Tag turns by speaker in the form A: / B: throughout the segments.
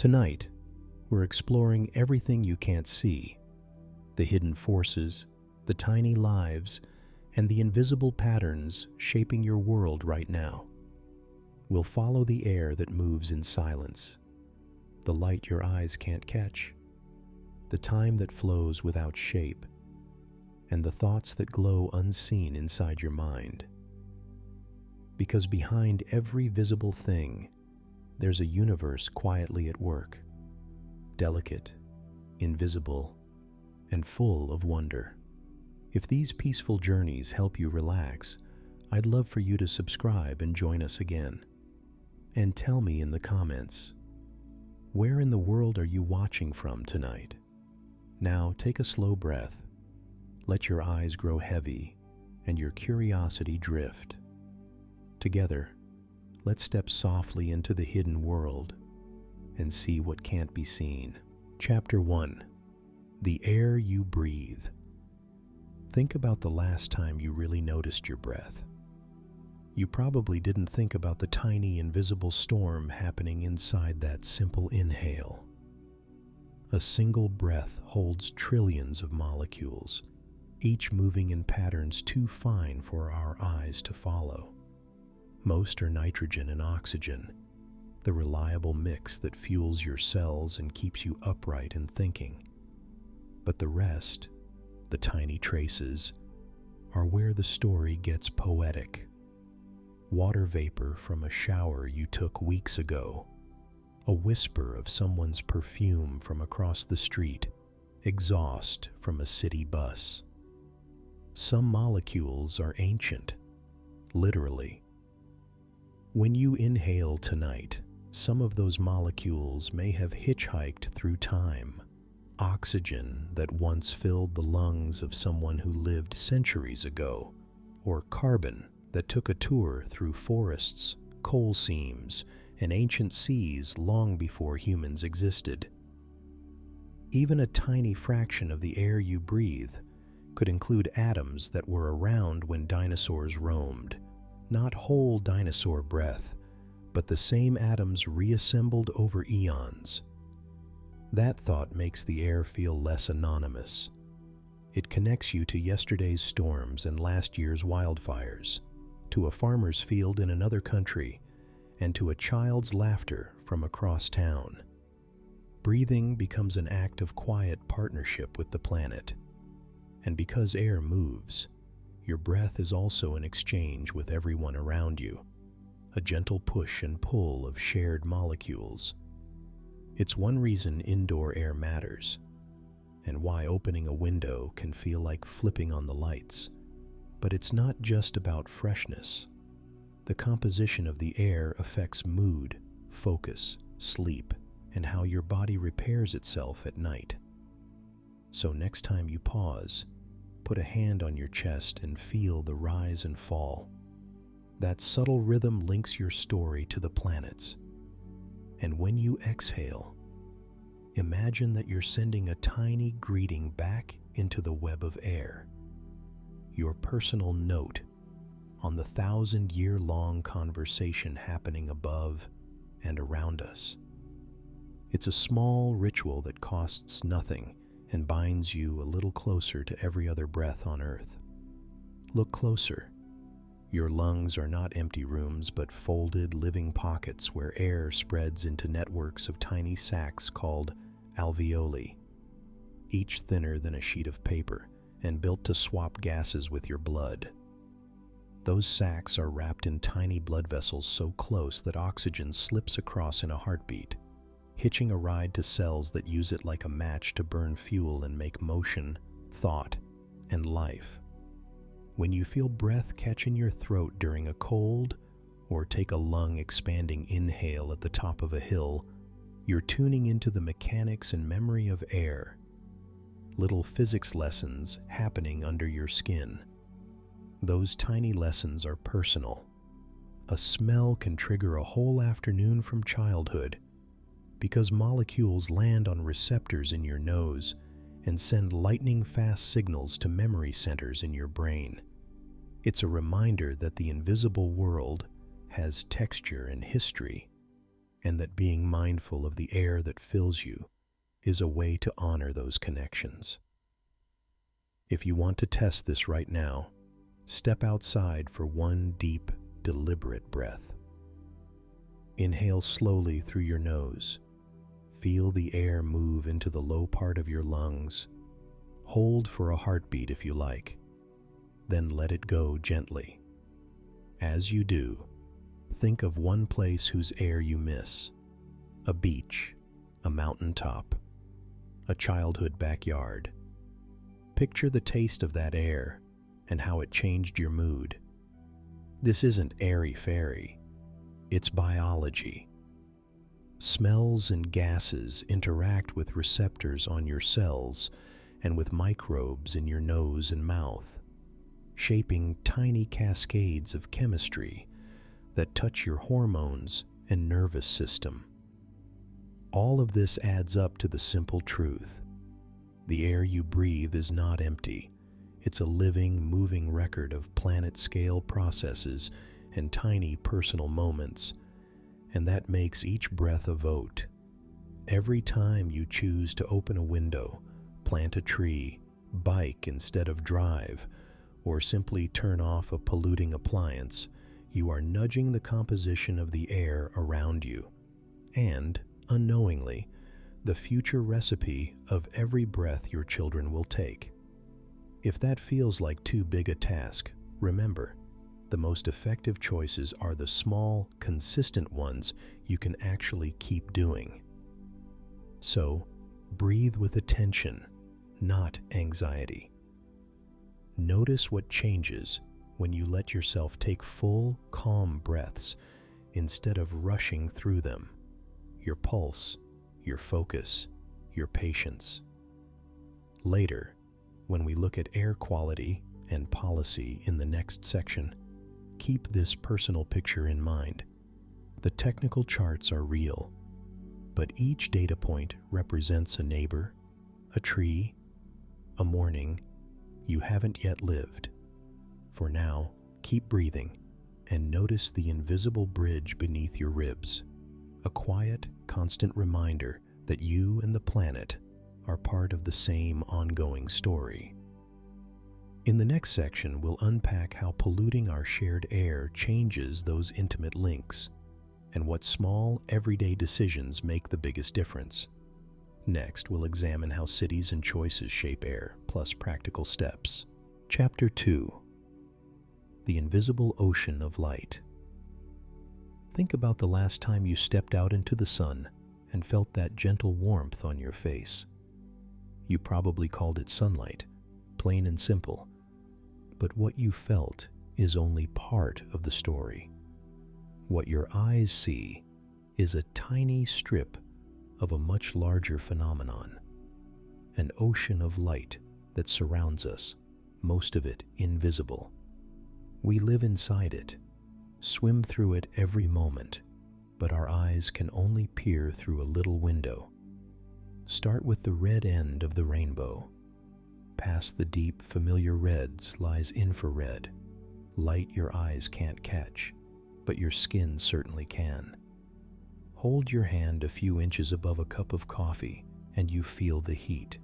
A: Tonight, we're exploring everything you can't see, the hidden forces, the tiny lives, and the invisible patterns shaping your world right now. We'll follow the air that moves in silence, the light your eyes can't catch, the time that flows without shape, and the thoughts that glow unseen inside your mind. Because behind every visible thing, there's a universe quietly at work, delicate, invisible, and full of wonder. If these peaceful journeys help you relax, I'd love for you to subscribe and join us again. And tell me in the comments, where in the world are you watching from tonight? Now take a slow breath, let your eyes grow heavy, and your curiosity drift. Together, let's step softly into the hidden world and see what can't be seen. Chapter 1. The Air You Breathe. Think about the last time you really noticed your breath. You probably didn't think about the tiny invisible storm happening inside that simple inhale. A single breath holds trillions of molecules, each moving in patterns too fine for our eyes to follow. Most are nitrogen and oxygen, the reliable mix that fuels your cells and keeps you upright and thinking. But the rest, the tiny traces, are where the story gets poetic. Water vapor from a shower you took weeks ago, a whisper of someone's perfume from across the street, exhaust from a city bus. Some molecules are ancient, literally. When you inhale tonight, some of those molecules may have hitchhiked through time. Oxygen that once filled the lungs of someone who lived centuries ago, or carbon that took a tour through forests, coal seams, and ancient seas long before humans existed. Even a tiny fraction of the air you breathe could include atoms that were around when dinosaurs roamed. Not whole dinosaur breath, but the same atoms reassembled over eons. That thought makes the air feel less anonymous. It connects you to yesterday's storms and last year's wildfires, to a farmer's field in another country, and to a child's laughter from across town. Breathing becomes an act of quiet partnership with the planet. And because air moves, your breath is also an exchange with everyone around you, a gentle push and pull of shared molecules. It's one reason indoor air matters, and why opening a window can feel like flipping on the lights. But it's not just about freshness. The composition of the air affects mood, focus, sleep, and how your body repairs itself at night. So next time you pause, put a hand on your chest and feel the rise and fall. That subtle rhythm links your story to the planets. And when you exhale, imagine that you're sending a tiny greeting back into the web of air. Your personal note on the 1,000-year-long conversation happening above and around us. It's a small ritual that costs nothing and binds you a little closer to every other breath on Earth. Look closer. Your lungs are not empty rooms, but folded, living pockets where air spreads into networks of tiny sacs called alveoli, each thinner than a sheet of paper and built to swap gases with your blood. Those sacs are wrapped in tiny blood vessels so close that oxygen slips across in a heartbeat, hitching a ride to cells that use it like a match to burn fuel and make motion, thought, and life. When you feel breath catch in your throat during a cold, or take a lung-expanding inhale at the top of a hill, you're tuning into the mechanics and memory of air. Little physics lessons happening under your skin. Those tiny lessons are personal. A smell can trigger a whole afternoon from childhood, because molecules land on receptors in your nose and send lightning-fast signals to memory centers in your brain. It's a reminder that the invisible world has texture and history, and that being mindful of the air that fills you is a way to honor those connections. If you want to test this right now, step outside for one deep, deliberate breath. Inhale slowly through your nose. Feel the air move into the low part of your lungs. Hold for a heartbeat if you like. Then let it go gently. As you do, think of one place whose air you miss. A beach, a mountaintop, a childhood backyard. Picture the taste of that air and how it changed your mood. This isn't airy-fairy. It's biology. Smells and gases interact with receptors on your cells and with microbes in your nose and mouth, shaping tiny cascades of chemistry that touch your hormones and nervous system. All of this adds up to the simple truth. The air you breathe is not empty. It's a living, moving record of planet-scale processes and tiny personal moments, and that makes each breath a vote. Every time you choose to open a window, plant a tree, bike instead of drive, or simply turn off a polluting appliance, you are nudging the composition of the air around you, and, unknowingly, the future recipe of every breath your children will take. If that feels like too big a task, remember, the most effective choices are the small, consistent ones you can actually keep doing. So, breathe with attention, not anxiety. Notice what changes when you let yourself take full, calm breaths instead of rushing through them. Your pulse, your focus, your patience. Later, when we look at air quality and policy in the next section, keep this personal picture in mind. The technical charts are real, but each data point represents a neighbor, a tree, a morning you haven't yet lived. For now, keep breathing and notice the invisible bridge beneath your ribs, a quiet, constant reminder that you and the planet are part of the same ongoing story. In the next section, we'll unpack how polluting our shared air changes those intimate links, and what small, everyday decisions make the biggest difference. Next, we'll examine how cities and choices shape air, plus practical steps. Chapter 2. The Invisible Ocean of Light. Think about the last time you stepped out into the sun and felt that gentle warmth on your face. You probably called it sunlight, plain and simple. But what you felt is only part of the story. What your eyes see is a tiny strip of a much larger phenomenon, an ocean of light that surrounds us, most of it invisible. We live inside it, swim through it every moment, but our eyes can only peer through a little window. Start with the red end of the rainbow. Past the deep, familiar reds lies infrared, light your eyes can't catch, but your skin certainly can. Hold your hand a few inches above a cup of coffee and you feel the heat.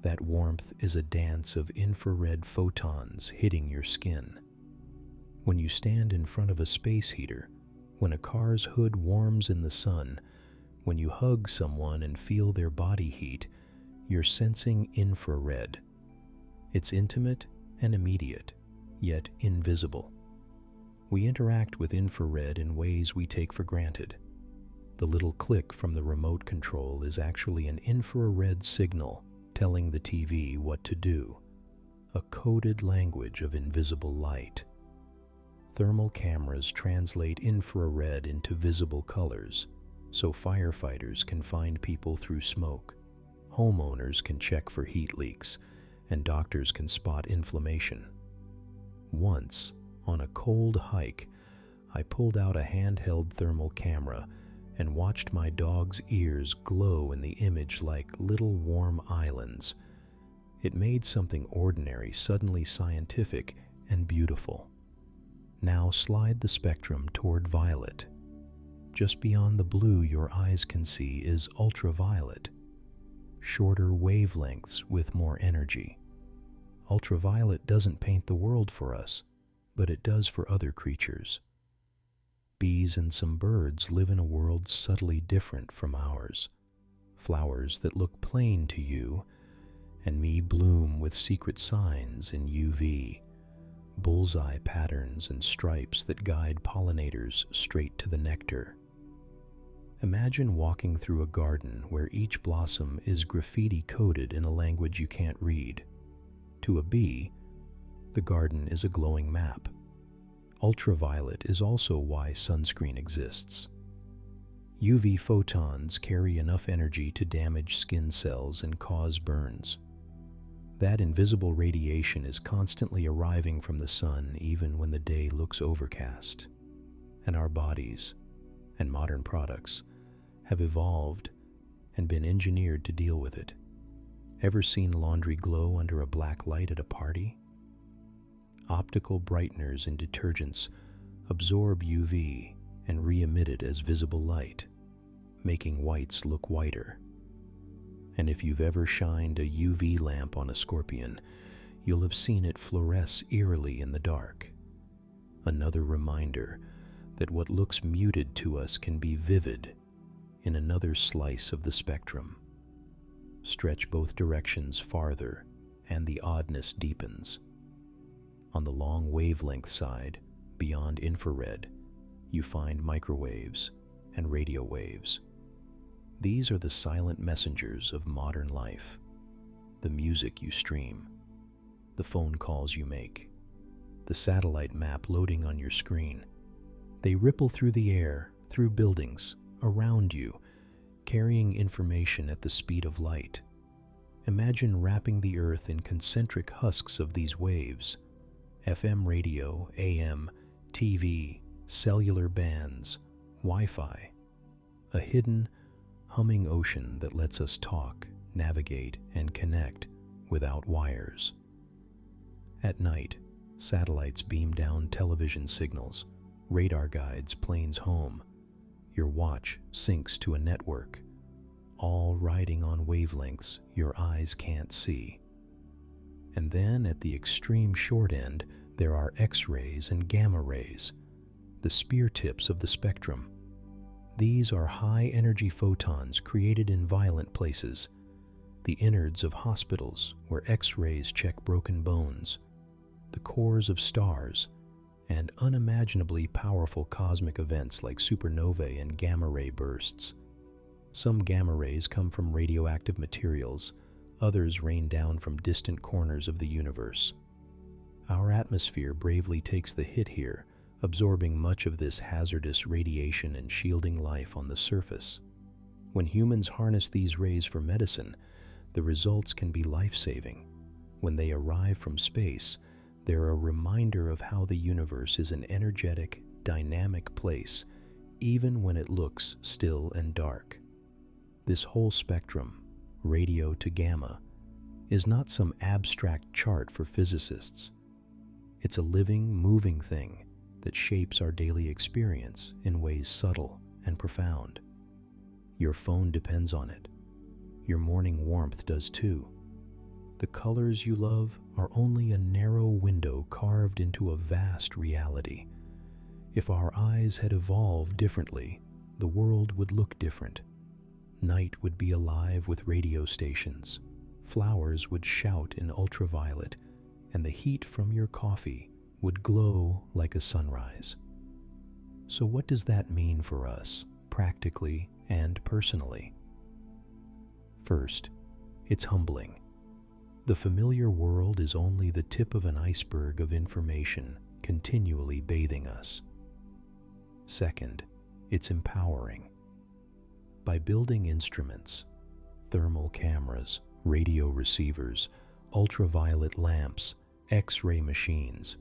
A: That warmth is a dance of infrared photons hitting your skin. When you stand in front of a space heater, when a car's hood warms in the sun, when you hug someone and feel their body heat, you're sensing infrared. It's intimate and immediate, yet invisible. We interact with infrared in ways we take for granted. The little click from the remote control is actually an infrared signal telling the TV what to do, a coded language of invisible light. Thermal cameras translate infrared into visible colors, so firefighters can find people through smoke, homeowners can check for heat leaks, and doctors can spot inflammation. Once, on a cold hike, I pulled out a handheld thermal camera and watched my dog's ears glow in the image like little warm islands. It made something ordinary suddenly scientific and beautiful. Now slide the spectrum toward violet. just beyond the blue your eyes can see is ultraviolet, shorter wavelengths with more energy. Ultraviolet doesn't paint the world for us, but it does for other creatures. Bees and some birds live in a world subtly different from ours. Flowers that look plain to you and me bloom with secret signs in UV, bullseye patterns and stripes that guide pollinators straight to the nectar. Imagine walking through a garden where each blossom is graffiti coded in a language you can't read. To a bee, the garden is a glowing map. Ultraviolet is also why sunscreen exists. UV photons carry enough energy to damage skin cells and cause burns. That invisible radiation is constantly arriving from the sun even when the day looks overcast. And our bodies and modern products have evolved and been engineered to deal with it. Ever seen laundry glow under a black light at a party? Optical brighteners in detergents absorb UV and re-emit it as visible light, making whites look whiter. And if you've ever shined a UV lamp on a scorpion, you'll have seen it fluoresce eerily in the dark. Another reminder that what looks muted to us can be vivid in another slice of the spectrum. Stretch both directions farther, and the oddness deepens. On the long wavelength side, beyond infrared, you find microwaves and radio waves. These are the silent messengers of modern life. The music you stream, the phone calls you make, the satellite map loading on your screen. They ripple through the air, through buildings, around you, carrying information at the speed of light. Imagine wrapping the earth in concentric husks of these waves. FM radio, AM, TV, cellular bands, Wi-Fi. A hidden, humming ocean that lets us talk, navigate, and connect without wires. At night, satellites beam down television signals, radar guides planes home. Your watch syncs to a network, all riding on wavelengths your eyes can't see. And then at the extreme short end, there are X-rays and gamma rays, the spear tips of the spectrum. These are high-energy photons created in violent places, the innards of hospitals where X-rays check broken bones, the cores of stars, and unimaginably powerful cosmic events like supernovae and gamma-ray bursts. Some gamma rays come from radioactive materials, others rain down from distant corners of the universe. Our atmosphere bravely takes the hit here, absorbing much of this hazardous radiation and shielding life on the surface. When humans harness these rays for medicine, the results can be life-saving. When they arrive from space, they're a reminder of how the universe is an energetic, dynamic place, even when it looks still and dark. This whole spectrum, radio to gamma, is not some abstract chart for physicists. It's a living, moving thing that shapes our daily experience in ways subtle and profound. Your phone depends on it. Your morning warmth does too. The colors you love are only a narrow window carved into a vast reality. If our eyes had evolved differently, the world would look different. Night would be alive with radio stations. Flowers would shout in ultraviolet, and the heat from your coffee would glow like a sunrise. So what does that mean for us, practically and personally? First, it's humbling. The familiar world is only the tip of an iceberg of information continually bathing us. Second, it's empowering. By building instruments, thermal cameras, radio receivers, ultraviolet lamps, X-ray machines,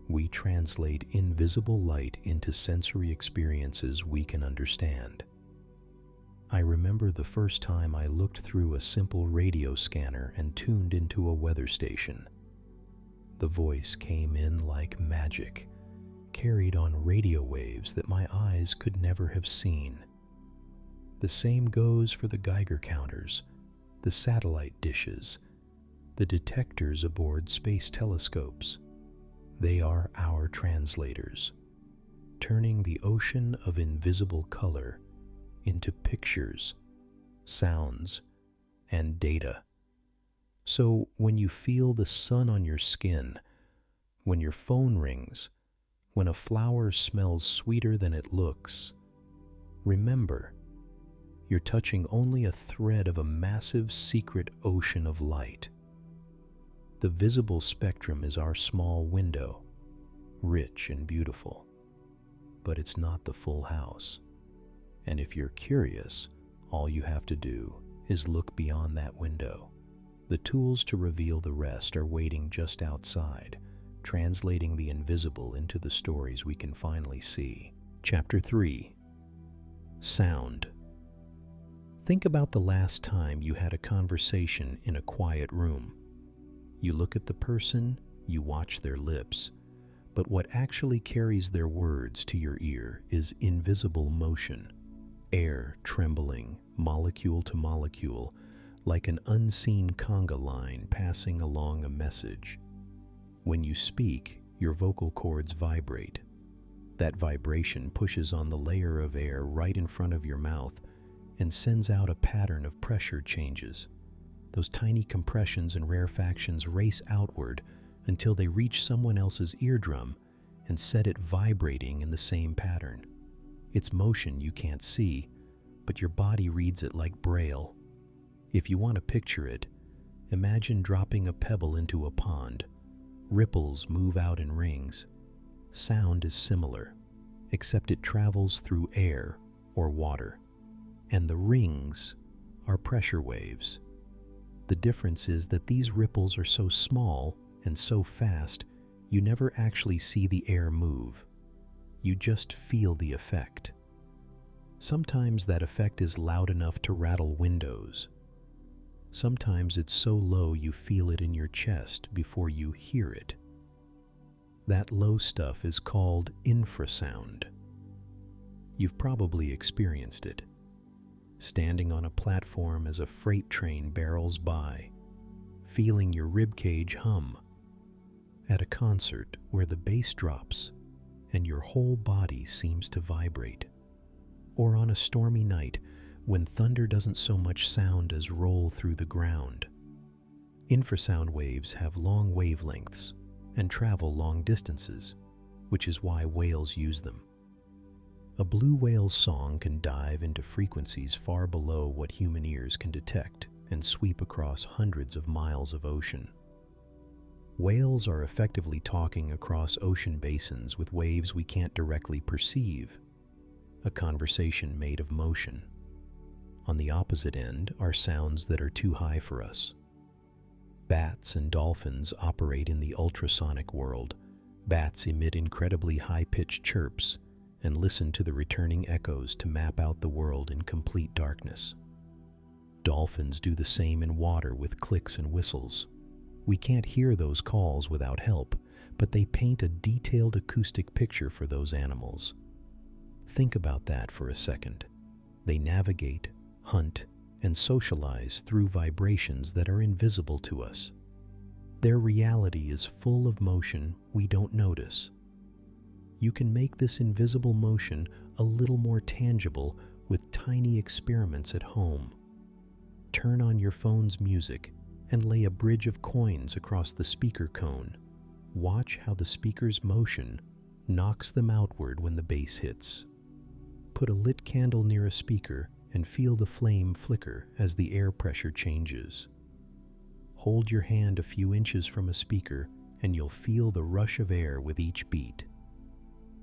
A: we translate invisible light into sensory experiences we can understand. I remember the first time I looked through a simple radio scanner and tuned into a weather station. The voice came in like magic, carried on radio waves that my eyes could never have seen. The same goes for the Geiger counters, the satellite dishes, the detectors aboard space telescopes. They are our translators, turning the ocean of invisible color into pictures, sounds, and data. So when you feel the sun on your skin, when your phone rings, when a flower smells sweeter than it looks, remember, you're touching only a thread of a massive secret ocean of light. The visible spectrum is our small window, rich and beautiful, but it's not the full house. And if you're curious, all you have to do is look beyond that window. The tools to reveal the rest are waiting just outside, translating the invisible into the stories we can finally see. Chapter 3. Sound. Think about the last time you had a conversation in a quiet room. You look at the person, you watch their lips, but what actually carries their words to your ear is invisible motion, air trembling, molecule to molecule, like an unseen conga line passing along a message. When you speak, your vocal cords vibrate. That vibration pushes on the layer of air right in front of your mouth and sends out a pattern of pressure changes. Those tiny compressions and rarefactions race outward until they reach someone else's eardrum and set it vibrating in the same pattern. It's motion you can't see, but your body reads it like braille. If you want to picture it, imagine dropping a pebble into a pond. Ripples move out in rings. Sound is similar, except it travels through air or water, and the rings are pressure waves. The difference is that these ripples are so small and so fast, you never actually see the air move. You just feel the effect. Sometimes that effect is loud enough to rattle windows. Sometimes it's so low you feel it in your chest before you hear it. That low stuff is called infrasound. You've probably experienced it. Standing on a platform as a freight train barrels by, feeling your ribcage hum. At a concert where the bass drops and your whole body seems to vibrate. Or on a stormy night when thunder doesn't so much sound as roll through the ground. Infrasound waves have long wavelengths and travel long distances, which is why whales use them. A blue whale's song can dive into frequencies far below what human ears can detect and sweep across hundreds of miles of ocean. Whales are effectively talking across ocean basins with waves we can't directly perceive, a conversation made of motion. On the opposite end are sounds that are too high for us. Bats and dolphins operate in the ultrasonic world. Bats emit incredibly high-pitched chirps and listen to the returning echoes to map out the world in complete darkness. Dolphins do the same in water with clicks and whistles. We can't hear those calls without help, but they paint a detailed acoustic picture for those animals. Think about that for a second. They navigate, hunt, and socialize through vibrations that are invisible to us. Their reality is full of motion we don't notice. You can make this invisible motion a little more tangible with tiny experiments at home. Turn on your phone's music and lay a bridge of coins across the speaker cone. Watch how the speaker's motion knocks them outward when the bass hits. Put a lit candle near a speaker and feel the flame flicker as the air pressure changes. Hold your hand a few inches from a speaker and you'll feel the rush of air with each beat.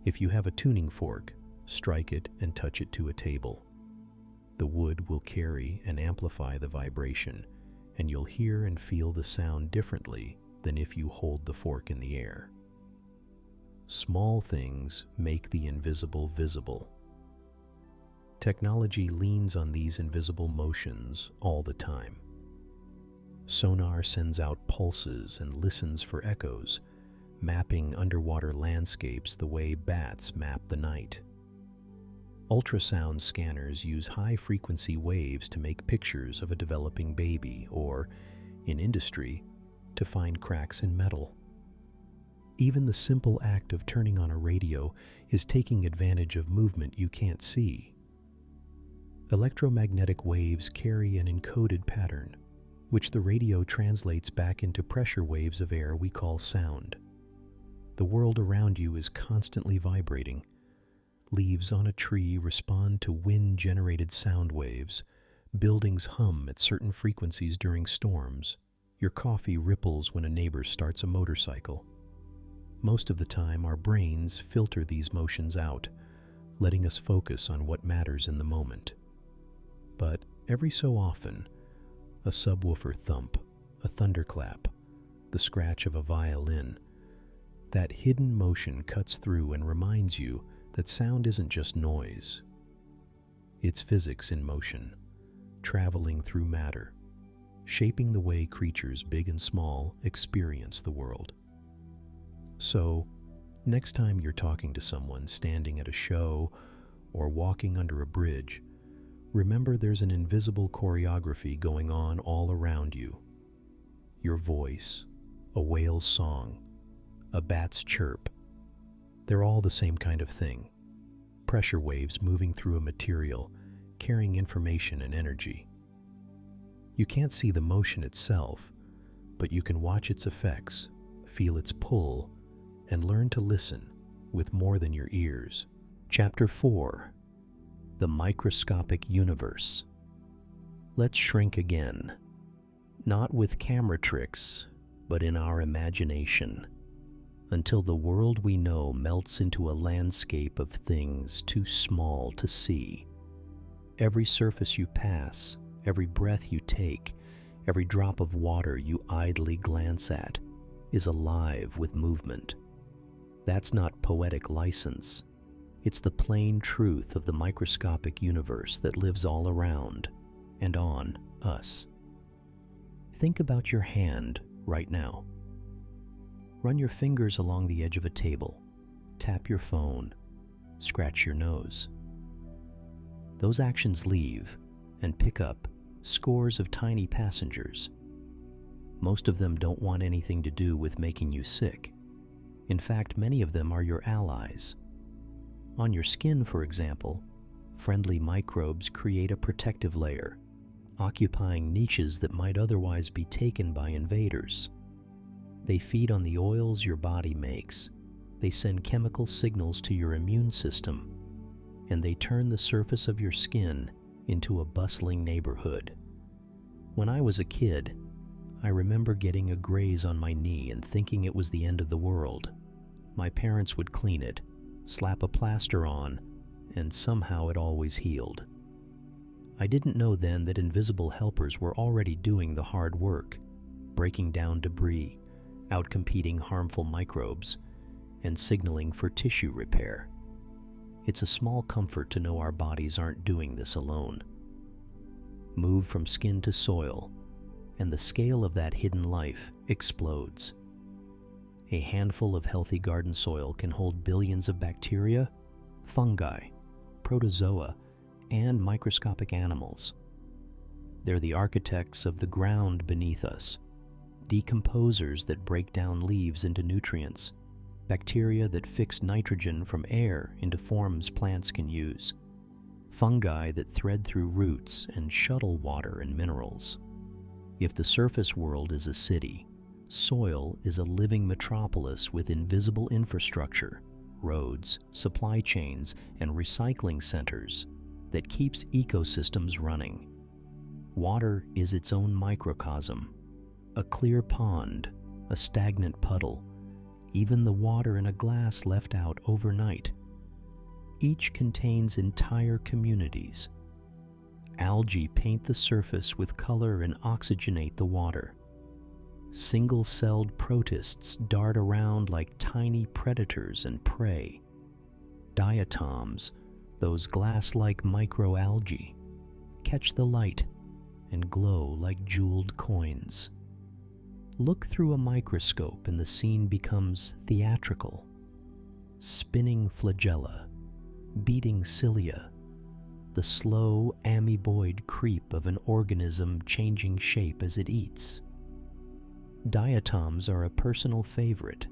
A: If you have a tuning fork, strike it and touch it to a table. The wood will carry and amplify the vibration, and you'll hear and feel the sound differently than if you hold the fork in the air. Small things make the invisible visible. Technology leans on these invisible motions all the time. Sonar sends out pulses and listens for echoes, mapping underwater landscapes the way bats map the night. Ultrasound scanners use high-frequency waves to make pictures of a developing baby or, in industry, to find cracks in metal. Even the simple act of turning on a radio is taking advantage of movement you can't see. Electromagnetic waves carry an encoded pattern, which the radio translates back into pressure waves of air we call sound. The world around you is constantly vibrating. Leaves on a tree respond to wind-generated sound waves. Buildings hum at certain frequencies during storms. Your coffee ripples when a neighbor starts a motorcycle. Most of the time, our brains filter these motions out, letting us focus on what matters in the moment. But every so often, a subwoofer thump, a thunderclap, the scratch of a violin, that hidden motion cuts through and reminds you that sound isn't just noise. It's physics in motion, traveling through matter, shaping the way creatures big and small experience the world. So, next time you're talking to someone standing at a show or walking under a bridge, remember there's an invisible choreography going on all around you. Your voice, a whale's song, a bat's chirp, they're all the same kind of thing. Pressure waves moving through a material, carrying information and energy. You can't see the motion itself, but you can watch its effects, feel its pull, and learn to listen with more than your ears. Chapter 4. The Microscopic Universe. Let's shrink again. Not with camera tricks, but in our imagination, until the world we know melts into a landscape of things too small to see. Every surface you pass, every breath you take, every drop of water you idly glance at, is alive with movement. That's not poetic license. It's the plain truth of the microscopic universe that lives all around and on us. Think about your hand right now. Run your fingers along the edge of a table, tap your phone, scratch your nose. Those actions leave and pick up scores of tiny passengers. Most of them don't want anything to do with making you sick. In fact, many of them are your allies. On your skin, for example, friendly microbes create a protective layer, occupying niches that might otherwise be taken by invaders. They feed on the oils your body makes. They send chemical signals to your immune system, and they turn the surface of your skin into a bustling neighborhood. When I was a kid, I remember getting a graze on my knee and thinking it was the end of the world. My parents would clean it, slap a plaster on, and somehow it always healed. I didn't know then that invisible helpers were already doing the hard work, breaking down debris, outcompeting harmful microbes, and signaling for tissue repair. It's a small comfort to know our bodies aren't doing this alone. Move from skin to soil, and the scale of that hidden life explodes. A handful of healthy garden soil can hold billions of bacteria, fungi, protozoa, and microscopic animals. They're the architects of the ground beneath us, decomposers that break down leaves into nutrients, bacteria that fix nitrogen from air into forms plants can use, fungi that thread through roots and shuttle water and minerals. If the surface world is a city, soil is a living metropolis with invisible infrastructure, roads, supply chains, and recycling centers that keeps ecosystems running. Water is its own microcosm, a clear pond, a stagnant puddle, even the water in a glass left out overnight. Each contains entire communities. Algae paint the surface with color and oxygenate the water. Single-celled protists dart around like tiny predators and prey. Diatoms, those glass-like microalgae, catch the light and glow like jeweled coins. Look through a microscope and the scene becomes theatrical. Spinning flagella, beating cilia, the slow amoeboid creep of an organism changing shape as it eats. Diatoms are a personal favorite,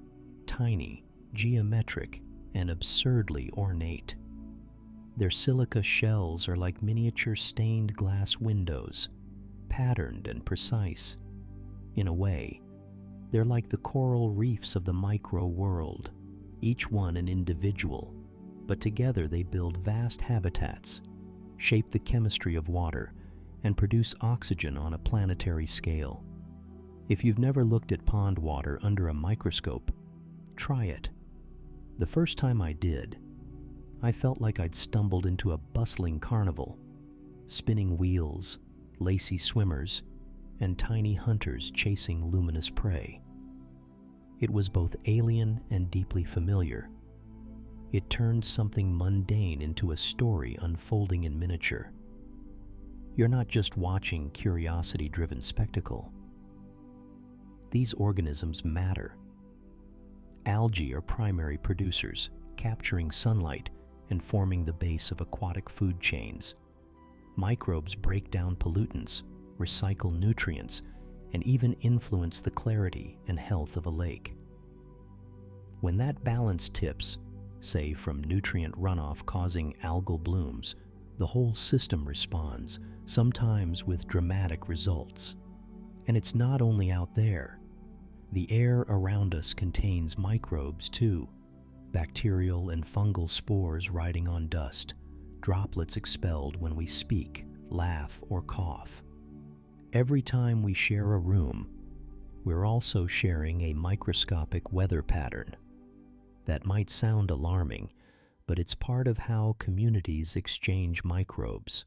A: tiny, geometric, and absurdly ornate. Their silica shells are like miniature stained glass windows, patterned and precise. In a way, they're like the coral reefs of the micro-world, each one an individual, but together they build vast habitats, shape the chemistry of water, and produce oxygen on a planetary scale. If you've never looked at pond water under a microscope, try it. The first time I did, I felt like I'd stumbled into a bustling carnival, spinning wheels, lacy swimmers, and tiny hunters chasing luminous prey. It was both alien and deeply familiar. It turned something mundane into a story unfolding in miniature. You're not just watching curiosity-driven spectacle. These organisms matter. Algae are primary producers, capturing sunlight and forming the base of aquatic food chains. Microbes break down pollutants, recycle nutrients, and even influence the clarity and health of a lake. When that balance tips, say from nutrient runoff causing algal blooms, the whole system responds, sometimes with dramatic results. And it's not only out there. The air around us contains microbes too, bacterial and fungal spores riding on dust, droplets expelled when we speak, laugh, or cough. Every time we share a room, we're also sharing a microscopic weather pattern. That might sound alarming, but it's part of how communities exchange microbes.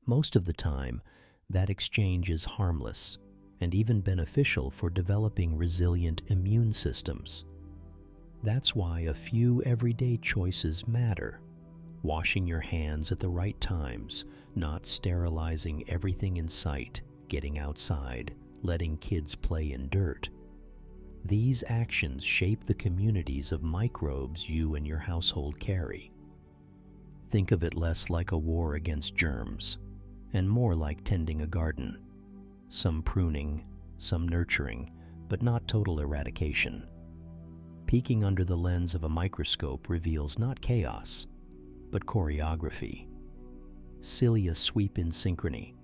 A: Most of the time, that exchange is harmless and even beneficial for developing resilient immune systems. That's why a few everyday choices matter. Washing your hands at the right times, not sterilizing everything in sight, getting outside, letting kids play in dirt. These actions shape the communities of microbes you and your household carry. Think of it less like a war against germs, and more like tending a garden. Some pruning, some nurturing, but not total eradication. Peeking under the lens of a microscope reveals not chaos, but choreography. Cilia sweep in synchrony,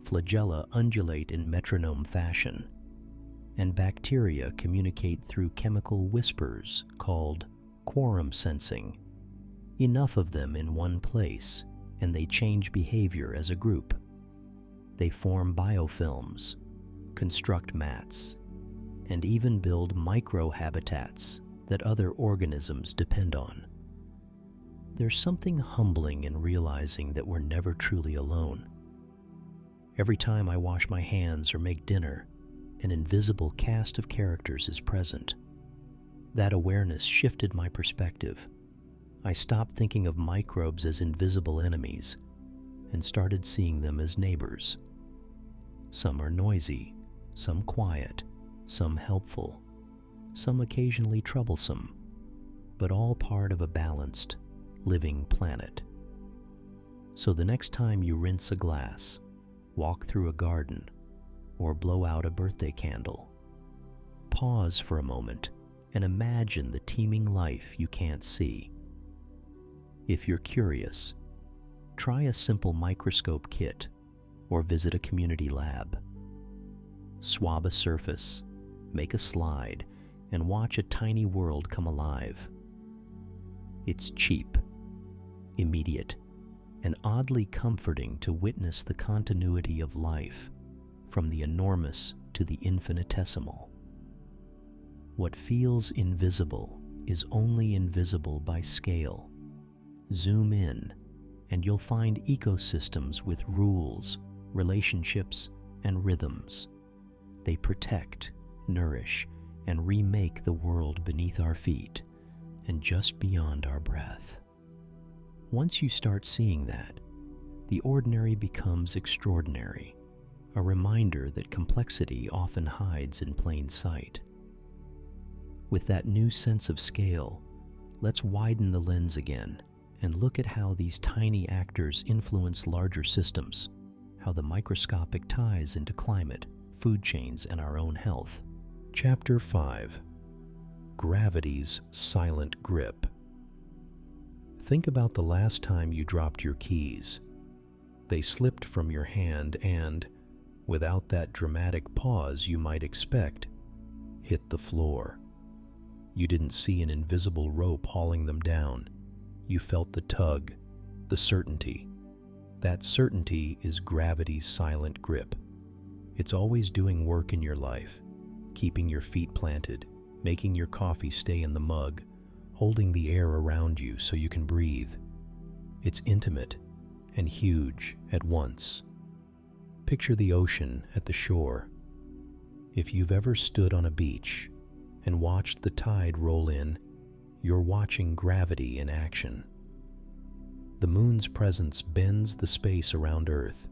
A: flagella undulate in metronome fashion, and bacteria communicate through chemical whispers called quorum sensing. Enough of them in one place, and they change behavior as a group. They form biofilms, construct mats, and even build microhabitats that other organisms depend on. There's something humbling in realizing that we're never truly alone. Every time I wash my hands or make dinner, an invisible cast of characters is present. That awareness shifted my perspective. I stopped thinking of microbes as invisible enemies and started seeing them as neighbors. Some are noisy, some quiet, some helpful, some occasionally troublesome, but all part of a balanced, living planet. So the next time you rinse a glass, walk through a garden, or blow out a birthday candle, pause for a moment and imagine the teeming life you can't see. If you're curious, try a simple microscope kit or visit a community lab. Swab a surface, make a slide, and watch a tiny world come alive. It's cheap, immediate, and oddly comforting to witness the continuity of life, from the enormous to the infinitesimal. What feels invisible is only invisible by scale. Zoom in, and you'll find ecosystems with rules, relationships, and rhythms. They protect, nourish, and remake the world beneath our feet and just beyond our breath. Once you start seeing that, the ordinary becomes extraordinary. a reminder that complexity often hides in plain sight. With that new sense of scale, let's widen the lens again and look at how these tiny actors influence larger systems, how the microscopic ties into climate, food chains, and our own health. Chapter 5: Gravity's Silent Grip. Think about the last time you dropped your keys. They slipped from your hand and, without that dramatic pause you might expect, hit the floor. You didn't see an invisible rope hauling them down. You felt the tug, the certainty. That certainty is gravity's silent grip. It's always doing work in your life, keeping your feet planted, making your coffee stay in the mug, holding the air around you so you can breathe. It's intimate and huge at once. Picture the ocean at the shore. If you've ever stood on a beach and watched the tide roll in, you're watching gravity in action. The moon's presence bends the space around Earth,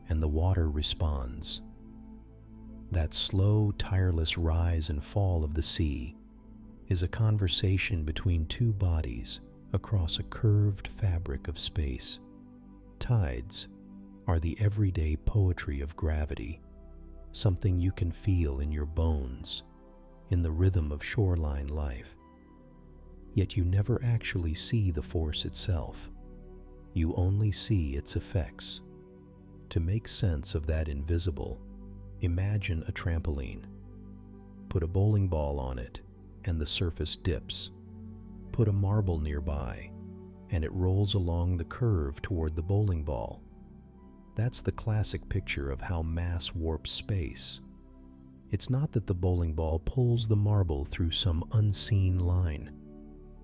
A: and the water responds. That slow, tireless rise and fall of the sea is a conversation between two bodies across a curved fabric of space. Tides are the everyday poetry of gravity, something you can feel in your bones, in the rhythm of shoreline life. Yet you never actually see the force itself. You only see its effects. To make sense of that invisible, imagine a trampoline. Put a bowling ball on it, and the surface dips. Put a marble nearby, and it rolls along the curve toward the bowling ball. That's the classic picture of how mass warps space. It's not that the bowling ball pulls the marble through some unseen line.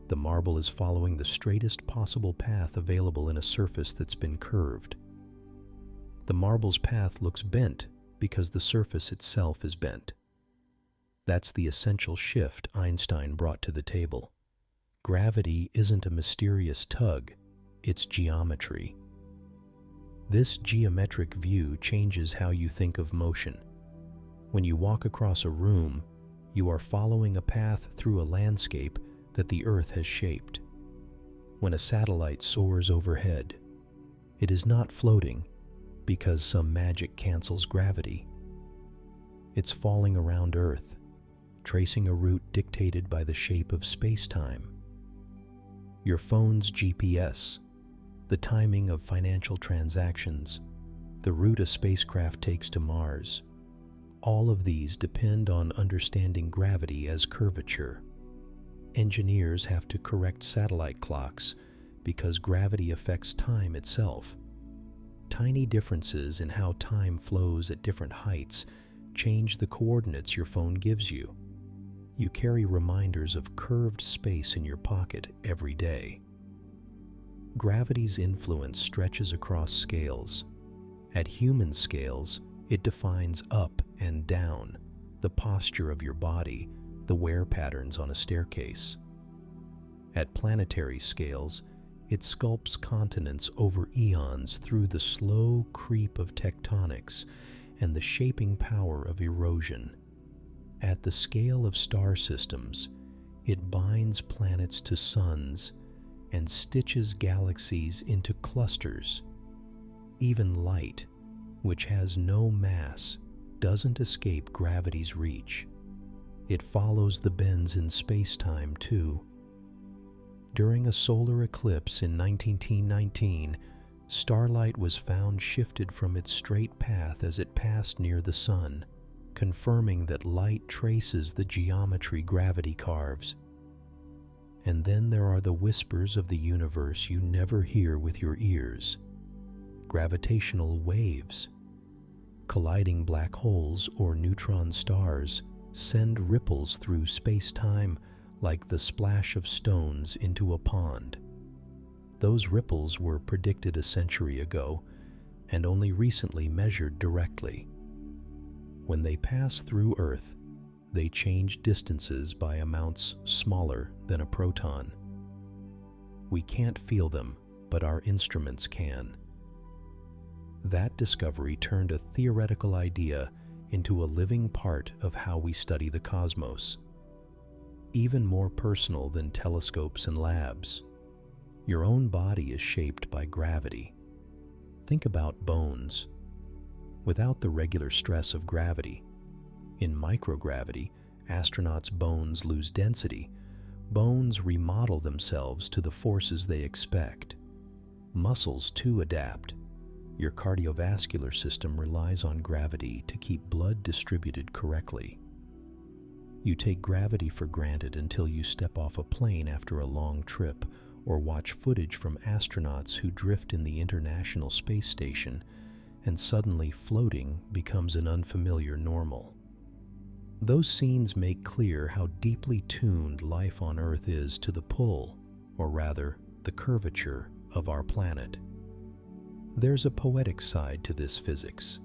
A: The marble is following the straightest possible path available in a surface that's been curved. The marble's path looks bent because the surface itself is bent. That's the essential shift Einstein brought to the table. Gravity isn't a mysterious tug, it's geometry. This geometric view changes how you think of motion. When you walk across a room, you are following a path through a landscape that the Earth has shaped. When a satellite soars overhead, it is not floating because some magic cancels gravity. It's falling around Earth, tracing a route dictated by the shape of space-time. Your phone's GPS, the timing of financial transactions, the route a spacecraft takes to Mars, all of these depend on understanding gravity as curvature. Engineers have to correct satellite clocks because gravity affects time itself. Tiny differences in how time flows at different heights change the coordinates your phone gives you. You carry reminders of curved space in your pocket every day. Gravity's influence stretches across scales. At human scales, it defines up and down, the posture of your body, the wear patterns on a staircase. At planetary scales, it sculpts continents over eons through the slow creep of tectonics and the shaping power of erosion. At the scale of star systems, it binds planets to suns and stitches galaxies into clusters. Even light, which has no mass, doesn't escape gravity's reach. It follows the bends in space-time too. During a solar eclipse in 1919, starlight was found shifted from its straight path as it passed near the sun, confirming that light traces the geometry gravity carves. And then there are the whispers of the universe you never hear with your ears. Gravitational waves. Colliding black holes or neutron stars send ripples through space-time like the splash of stones into a pond. Those ripples were predicted a century ago and only recently measured directly. When they pass through Earth, they change distances by amounts smaller than a proton. We can't feel them, but our instruments can. That discovery turned a theoretical idea into a living part of how we study the cosmos. Even more personal than telescopes and labs, your own body is shaped by gravity. Think about bones. Without the regular stress of gravity, in microgravity, astronauts' bones lose density. Bones remodel themselves to the forces they expect. Muscles too adapt. Your cardiovascular system relies on gravity to keep blood distributed correctly. You take gravity for granted until you step off a plane after a long trip or watch footage from astronauts who drift in the International Space Station, and suddenly floating becomes an unfamiliar normal. Those scenes make clear how deeply tuned life on Earth is to the pull, or rather, the curvature of our planet. There's a poetic side to this physics.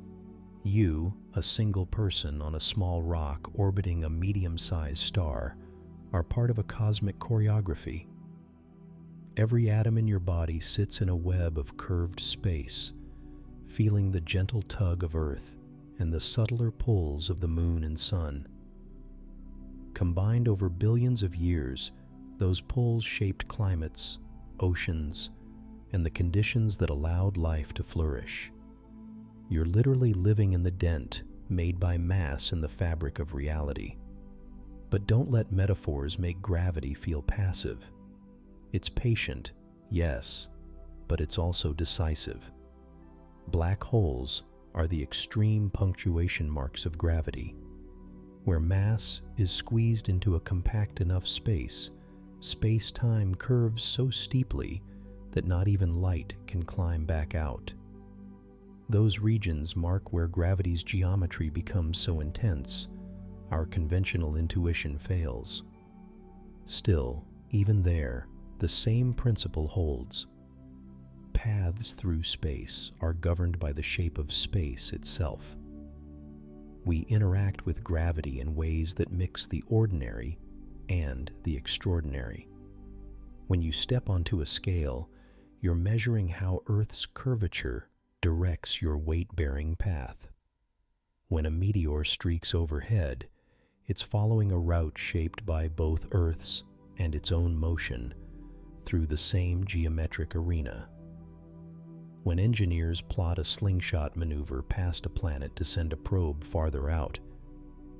A: You, a single person on a small rock orbiting a medium-sized star, are part of a cosmic choreography. Every atom in your body sits in a web of curved space, feeling the gentle tug of Earth and the subtler pulls of the moon and sun. Combined over billions of years, those pulls shaped climates, oceans, and the conditions that allowed life to flourish. You're literally living in the dent made by mass in the fabric of reality. But don't let metaphors make gravity feel passive. It's patient, yes, but it's also decisive. Black holes are the extreme punctuation marks of gravity. Where mass is squeezed into a compact enough space, space-time curves so steeply that not even light can climb back out. Those regions mark where gravity's geometry becomes so intense, our conventional intuition fails. Still, even there, the same principle holds. Paths through space are governed by the shape of space itself. We interact with gravity in ways that mix the ordinary and the extraordinary. When you step onto a scale, you're measuring how Earth's curvature directs your weight-bearing path. When a meteor streaks overhead, it's following a route shaped by both Earth's and its own motion through the same geometric arena. When engineers plot a slingshot maneuver past a planet to send a probe farther out,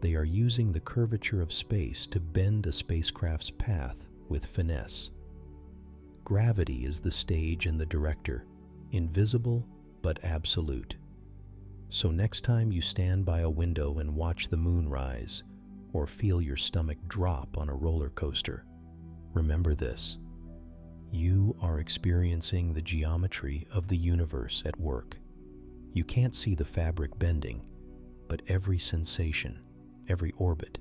A: they are using the curvature of space to bend a spacecraft's path with finesse. Gravity is the stage and the director, invisible but absolute. So next time you stand by a window and watch the moon rise, or feel your stomach drop on a roller coaster, remember this. You are experiencing the geometry of the universe at work. You can't see the fabric bending, but every sensation, every orbit,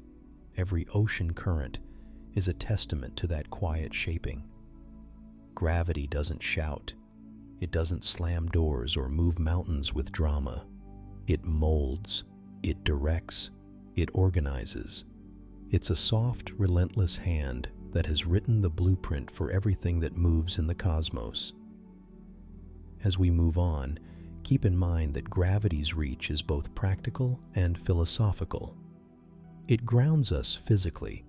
A: every ocean current is a testament to that quiet shaping. Gravity doesn't shout. It doesn't slam doors or move mountains with drama. It molds, it directs, it organizes. It's a soft, relentless hand that has written the blueprint for everything that moves in the cosmos. As we move on, keep in mind that gravity's reach is both practical and philosophical. It grounds us physically,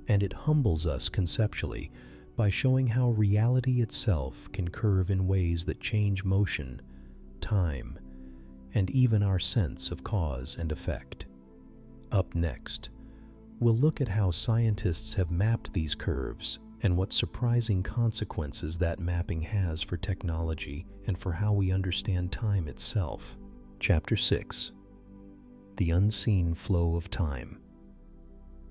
A: and it humbles us conceptually by showing how reality itself can curve in ways that change motion, time, and even our sense of cause and effect. Up next, we'll look at how scientists have mapped these curves and what surprising consequences that mapping has for technology and for how we understand time itself. Chapter 6. The Unseen Flow of Time.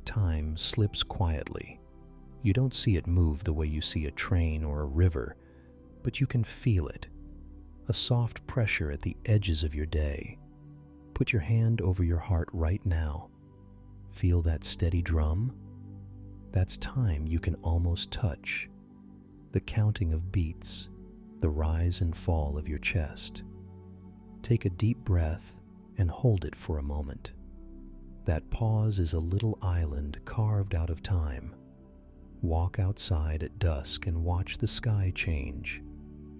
A: Time slips quietly. You don't see it move the way you see a train or a river, but you can feel it. A soft pressure at the edges of your day. Put your hand over your heart right now. Feel that steady drum? That's time you can almost touch. The counting of beats, the rise and fall of your chest. Take a deep breath and hold it for a moment. That pause is a little island carved out of time. Walk outside at dusk and watch the sky change.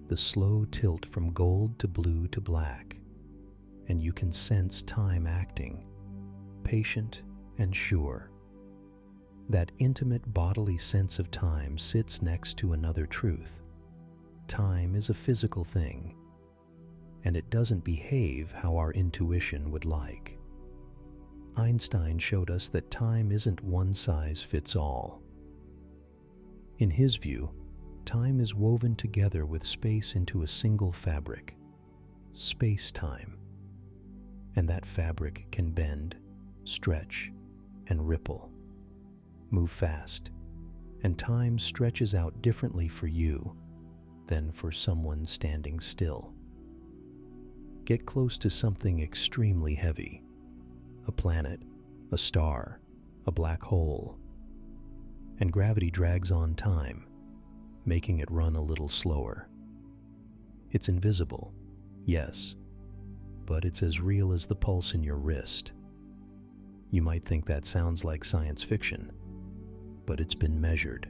A: the slow tilt from gold to blue to black, and you can sense time acting, patient and sure. That intimate bodily sense of time sits next to another truth. Time is a physical thing, and it doesn't behave how our intuition would like. Einstein showed us that time isn't one size fits all. In his view, time is woven together with space into a single fabric, space-time. And that fabric can bend, stretch, and ripple, move fast, and time stretches out differently for you than for someone standing still. Get close to something extremely heavy, a planet, a star, a black hole, and gravity drags on time, making it run a little slower. It's invisible, yes, but it's as real as the pulse in your wrist. You might think that sounds like science fiction, but it's been measured.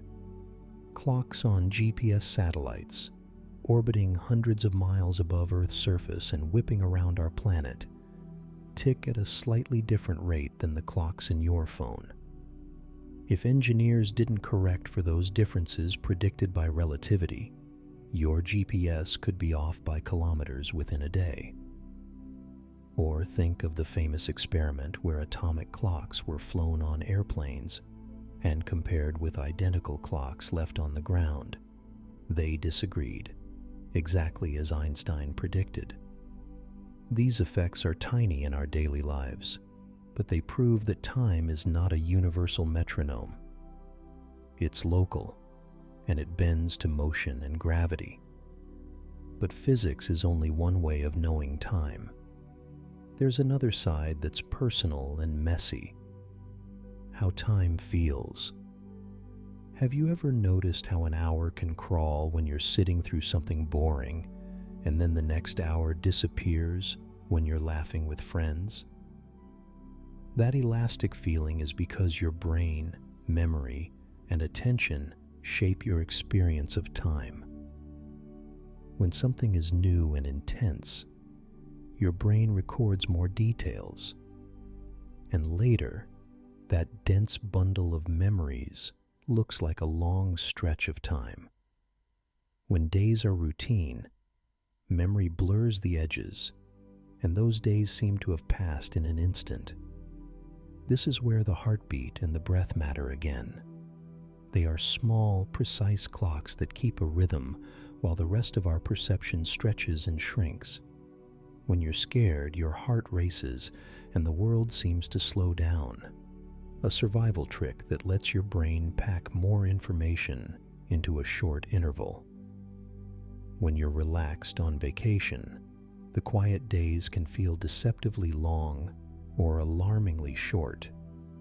A: Clocks on GPS satellites, orbiting hundreds of miles above Earth's surface and whipping around our planet, tick at a slightly different rate than the clocks in your phone. If engineers didn't correct for those differences predicted by relativity, your GPS could be off by kilometers within a day. Or think of the famous experiment where atomic clocks were flown on airplanes and compared with identical clocks left on the ground. They disagreed, exactly as Einstein predicted. These effects are tiny in our daily lives, but they prove that time is not a universal metronome. It's local, and it bends to motion and gravity. But physics is only one way of knowing time. There's another side that's personal and messy: how time feels. Have you ever noticed how an hour can crawl when you're sitting through something boring, and then the next hour disappears when you're laughing with friends? That elastic feeling is because your brain, memory, and attention shape your experience of time. When something is new and intense, your brain records more details, and later, that dense bundle of memories looks like a long stretch of time. When days are routine, memory blurs the edges, and those days seem to have passed in an instant. This is where the heartbeat and the breath matter again. They are small, precise clocks that keep a rhythm while the rest of our perception stretches and shrinks. When you're scared, your heart races and the world seems to slow down. A survival trick that lets your brain pack more information into a short interval. When you're relaxed on vacation, the quiet days can feel deceptively long or alarmingly short,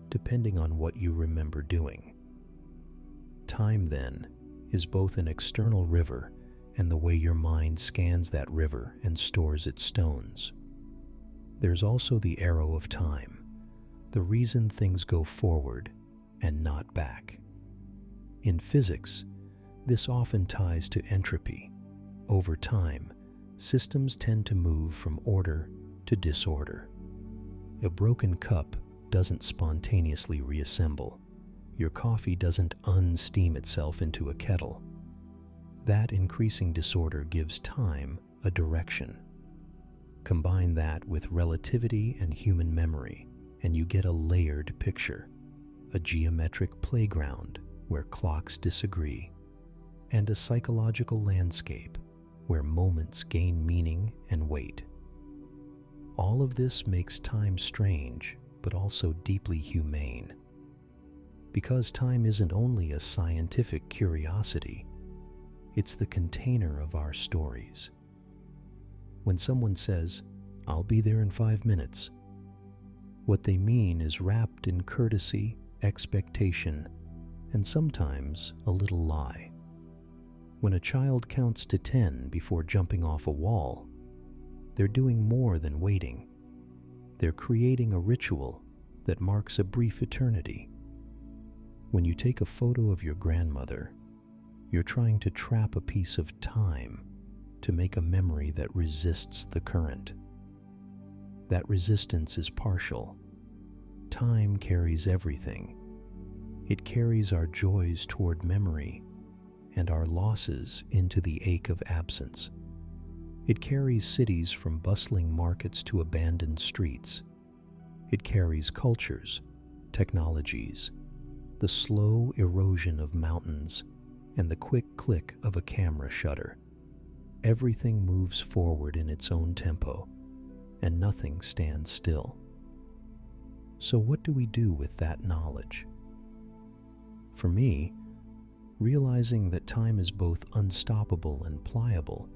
A: depending on what you remember doing. Time, then, is both an external river and the way your mind scans that river and stores its stones. There's also the arrow of time, the reason things go forward and not back. In physics, this often ties to entropy. Over time, systems tend to move from order to disorder. A broken cup doesn't spontaneously reassemble. Your coffee doesn't unsteam itself into a kettle. That increasing disorder gives time a direction. Combine that with relativity and human memory, and you get a layered picture, a geometric playground where clocks disagree, and a psychological landscape where moments gain meaning and weight. All of this makes time strange, but also deeply humane. Because time isn't only a scientific curiosity, it's the container of our stories. When someone says, "I'll be there in 5 minutes," what they mean is wrapped in courtesy, expectation, and sometimes a little lie. When a child counts to 10 before jumping off a wall, they're doing more than waiting. They're creating a ritual that marks a brief eternity. When you take a photo of your grandmother, you're trying to trap a piece of time to make a memory that resists the current. That resistance is partial. Time carries everything. It carries our joys toward memory and our losses into the ache of absence. It carries cities from bustling markets to abandoned streets. It carries cultures, technologies, the slow erosion of mountains, and the quick click of a camera shutter. Everything moves forward in its own tempo, and nothing stands still. So what do we do with that knowledge? For me, realizing that time is both unstoppable and pliable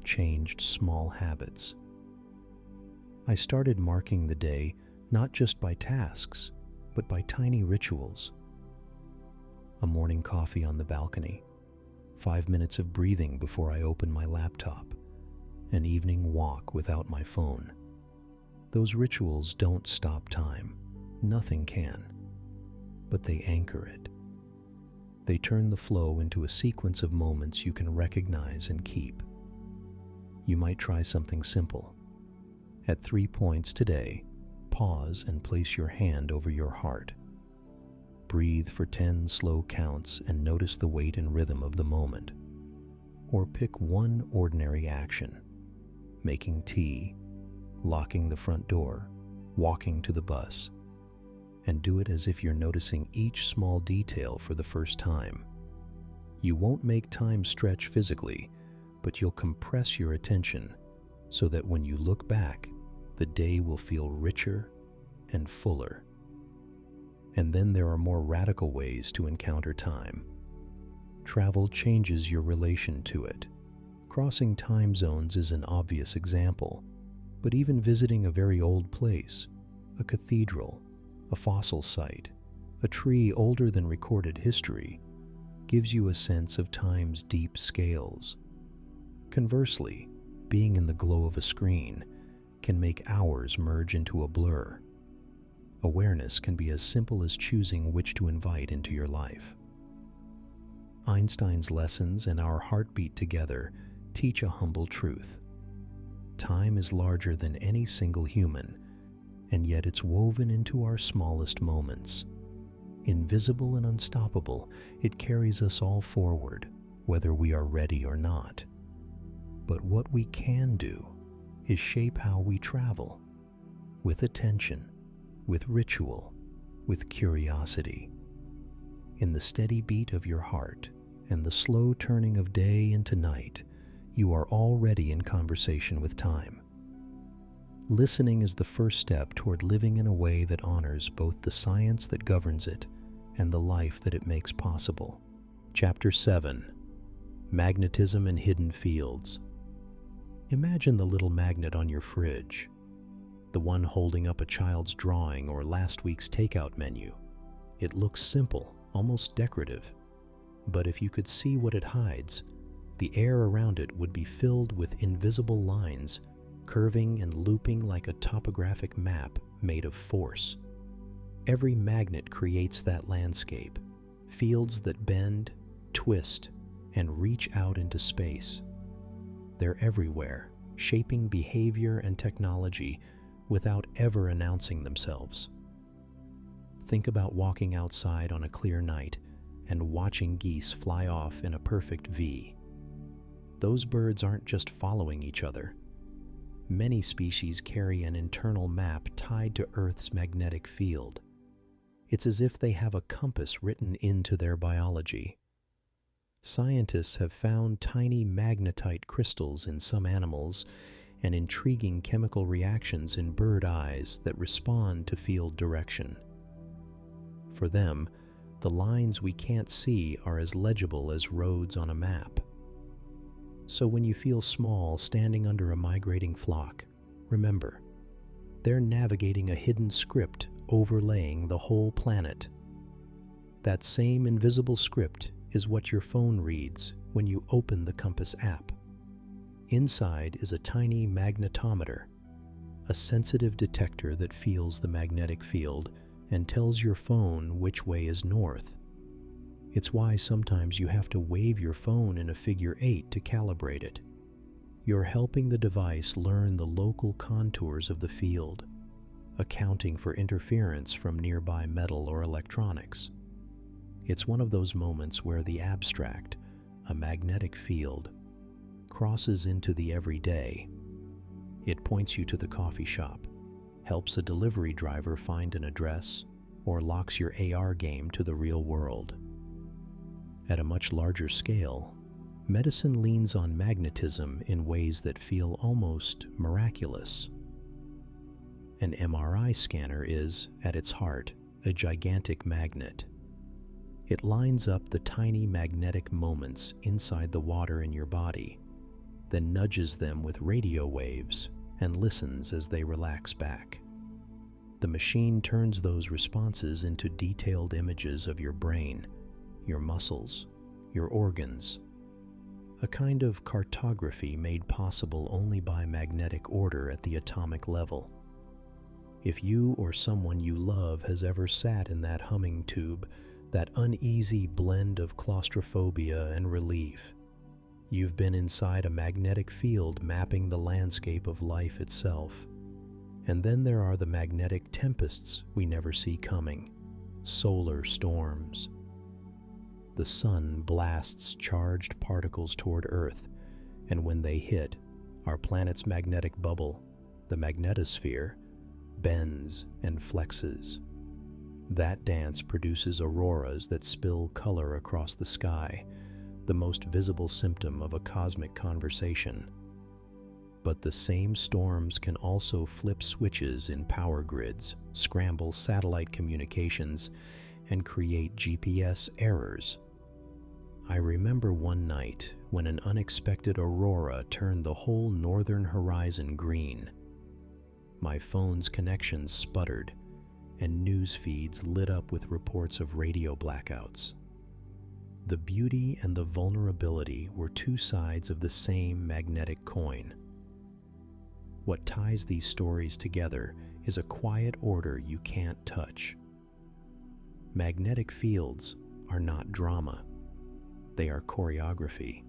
A: changed small habits. I started marking the day not just by tasks, but by tiny rituals. A morning coffee on the balcony, 5 minutes of breathing before I open my laptop, an evening walk without my phone. Those rituals don't stop time. Nothing can. But they anchor it. They turn the flow into a sequence of moments you can recognize and keep. You might try something simple. At 3 points today, pause and place your hand over your heart. Breathe for 10 slow counts and notice the weight and rhythm of the moment. Or pick one ordinary action: making tea, locking the front door, walking to the bus, and do it as if you're noticing each small detail for the first time. You won't make time stretch physically, but you'll compress your attention so that when you look back, the day will feel richer and fuller. And then there are more radical ways to encounter time. Travel changes your relation to it. Crossing time zones is an obvious example, but even visiting a very old place, a cathedral, a fossil site, a tree older than recorded history, gives you a sense of time's deep scales. Conversely, being in the glow of a screen can make hours merge into a blur. Awareness can be as simple as choosing which to invite into your life. Einstein's lessons and our heartbeat together teach a humble truth. Time is larger than any single human, and yet it's woven into our smallest moments. Invisible and unstoppable, it carries us all forward, whether we are ready or not. But what we can do is shape how we travel, with attention, with ritual, with curiosity. In the steady beat of your heart and the slow turning of day into night, you are already in conversation with time. Listening is the first step toward living in a way that honors both the science that governs it and the life that it makes possible. Chapter 7: Magnetism and Hidden Fields. Imagine the little magnet on your fridge, the one holding up a child's drawing or last week's takeout menu. It looks simple, almost decorative, but if you could see what it hides, the air around it would be filled with invisible lines, curving and looping like a topographic map made of force. Every magnet creates that landscape, fields that bend, twist, and reach out into space. They're everywhere, shaping behavior and technology without ever announcing themselves. Think about walking outside on a clear night and watching geese fly off in a perfect V. Those birds aren't just following each other. Many species carry an internal map tied to Earth's magnetic field. It's as if they have a compass written into their biology. Scientists have found tiny magnetite crystals in some animals and intriguing chemical reactions in bird eyes that respond to field direction. For them, the lines we can't see are as legible as roads on a map. So when you feel small standing under a migrating flock, remember, they're navigating a hidden script overlaying the whole planet. That same invisible script is what your phone reads when you open the Compass app. Inside is a tiny magnetometer, a sensitive detector that feels the magnetic field and tells your phone which way is north. It's why sometimes you have to wave your phone in a figure 8 to calibrate it. You're helping the device learn the local contours of the field, accounting for interference from nearby metal or electronics. It's one of those moments where the abstract, a magnetic field, crosses into the everyday. It points you to the coffee shop, helps a delivery driver find an address, or locks your AR game to the real world. At a much larger scale, medicine leans on magnetism in ways that feel almost miraculous. An MRI scanner is, at its heart, a gigantic magnet. It lines up the tiny magnetic moments inside the water in your body, then nudges them with radio waves and listens as they relax back. The machine turns those responses into detailed images of your brain, your muscles, your organs, a kind of cartography made possible only by magnetic order at the atomic level. If you or someone you love has ever sat in that humming tube, that uneasy blend of claustrophobia and relief, you've been inside a magnetic field mapping the landscape of life itself. And then there are the magnetic tempests we never see coming, solar storms. The sun blasts charged particles toward Earth, and when they hit, our planet's magnetic bubble, the magnetosphere, bends and flexes. That dance produces auroras that spill color across the sky, the most visible symptom of a cosmic conversation. But the same storms can also flip switches in power grids, scramble satellite communications, and create GPS errors. I remember one night when an unexpected aurora turned the whole northern horizon green. My phone's connection sputtered, and news feeds lit up with reports of radio blackouts. The beauty and the vulnerability were two sides of the same magnetic coin. What ties these stories together is a quiet order you can't touch. Magnetic fields are not drama. They are choreography.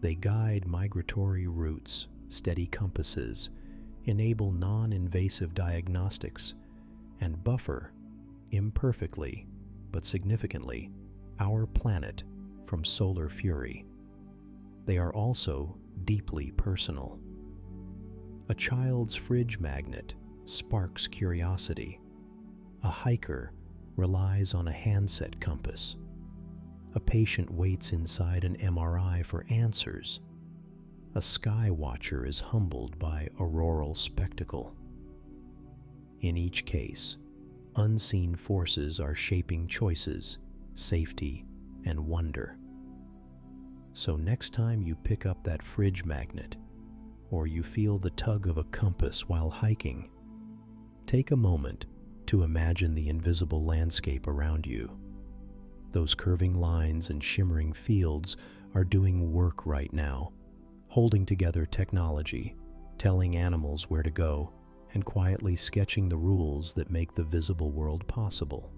A: They guide migratory routes, steady compasses, enable non-invasive diagnostics, and buffer, imperfectly but significantly, our planet from solar fury. They are also deeply personal. A child's fridge magnet sparks curiosity. A hiker relies on a handset compass. A patient waits inside an MRI for answers. A sky watcher is humbled by auroral spectacle. In each case, unseen forces are shaping choices, safety, and wonder. So next time you pick up that fridge magnet, or you feel the tug of a compass while hiking, take a moment to imagine the invisible landscape around you. Those curving lines and shimmering fields are doing work right now, holding together technology, telling animals where to go, and quietly sketching the rules that make the visible world possible.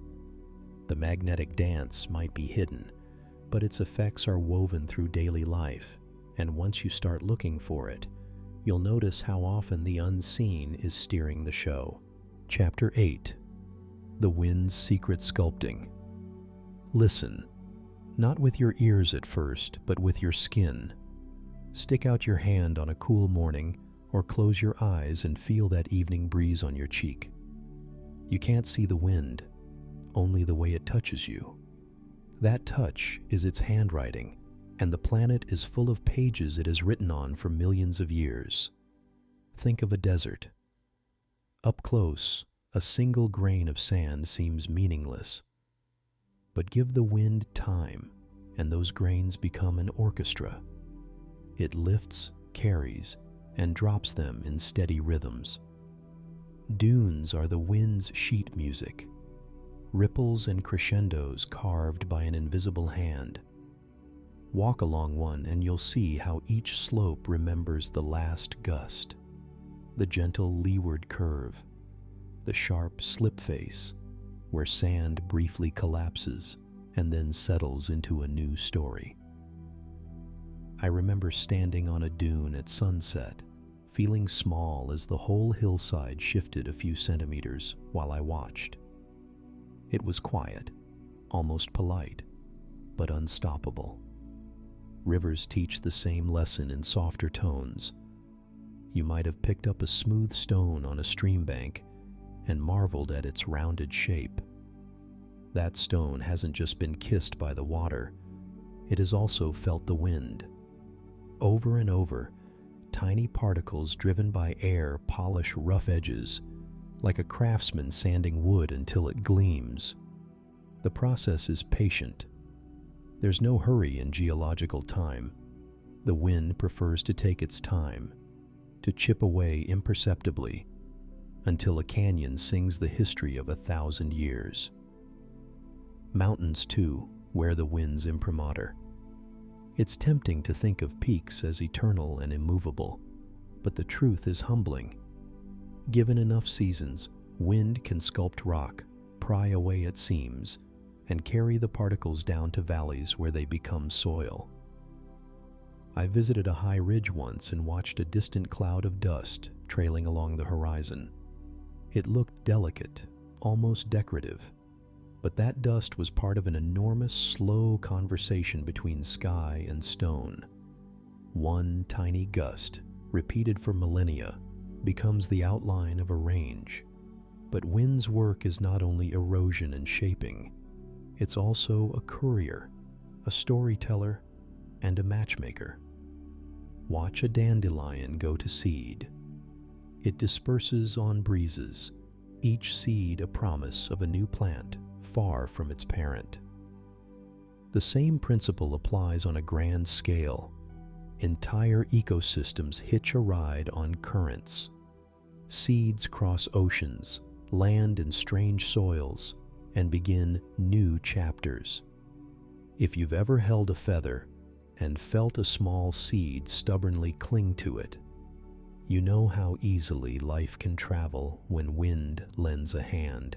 A: The magnetic dance might be hidden, but its effects are woven through daily life, and once you start looking for it, you'll notice how often the unseen is steering the show. Chapter 8. The Wind's Secret Sculpting. Listen, not with your ears at first, but with your skin. Stick out your hand on a cool morning, or close your eyes and feel that evening breeze on your cheek. You can't see the wind, only the way it touches you. That touch is its handwriting, and the planet is full of pages it has written on for millions of years. Think of a desert. Up close, a single grain of sand seems meaningless. But give the wind time, and those grains become an orchestra. It lifts, carries, and drops them in steady rhythms. Dunes are the wind's sheet music, ripples and crescendos carved by an invisible hand. Walk along one and you'll see how each slope remembers the last gust, the gentle leeward curve, the sharp slip face, where sand briefly collapses and then settles into a new story. I remember standing on a dune at sunset, feeling small as the whole hillside shifted a few centimeters while I watched. It was quiet, almost polite, but unstoppable. Rivers teach the same lesson in softer tones. You might have picked up a smooth stone on a stream bank and marveled at its rounded shape. That stone hasn't just been kissed by the water, it has also felt the wind. Over and over, tiny particles driven by air polish rough edges, like a craftsman sanding wood until it gleams. The process is patient. There's no hurry in geological time. The wind prefers to take its time, to chip away imperceptibly, until a canyon sings the history of 1,000 years. Mountains, too, wear the wind's imprimatur. It's tempting to think of peaks as eternal and immovable, but the truth is humbling. Given enough seasons, wind can sculpt rock, pry away at seams, and carry the particles down to valleys where they become soil. I visited a high ridge once and watched a distant cloud of dust trailing along the horizon. It looked delicate, almost decorative, but that dust was part of an enormous, slow conversation between sky and stone. One tiny gust, repeated for millennia, becomes the outline of a range. But wind's work is not only erosion and shaping, it's also a courier, a storyteller, and a matchmaker. Watch a dandelion go to seed. It disperses on breezes, each seed a promise of a new plant far from its parent. The same principle applies on a grand scale. Entire ecosystems hitch a ride on currents. Seeds cross oceans, land in strange soils, and begin new chapters. If you've ever held a feather and felt a small seed stubbornly cling to it, you know how easily life can travel when wind lends a hand.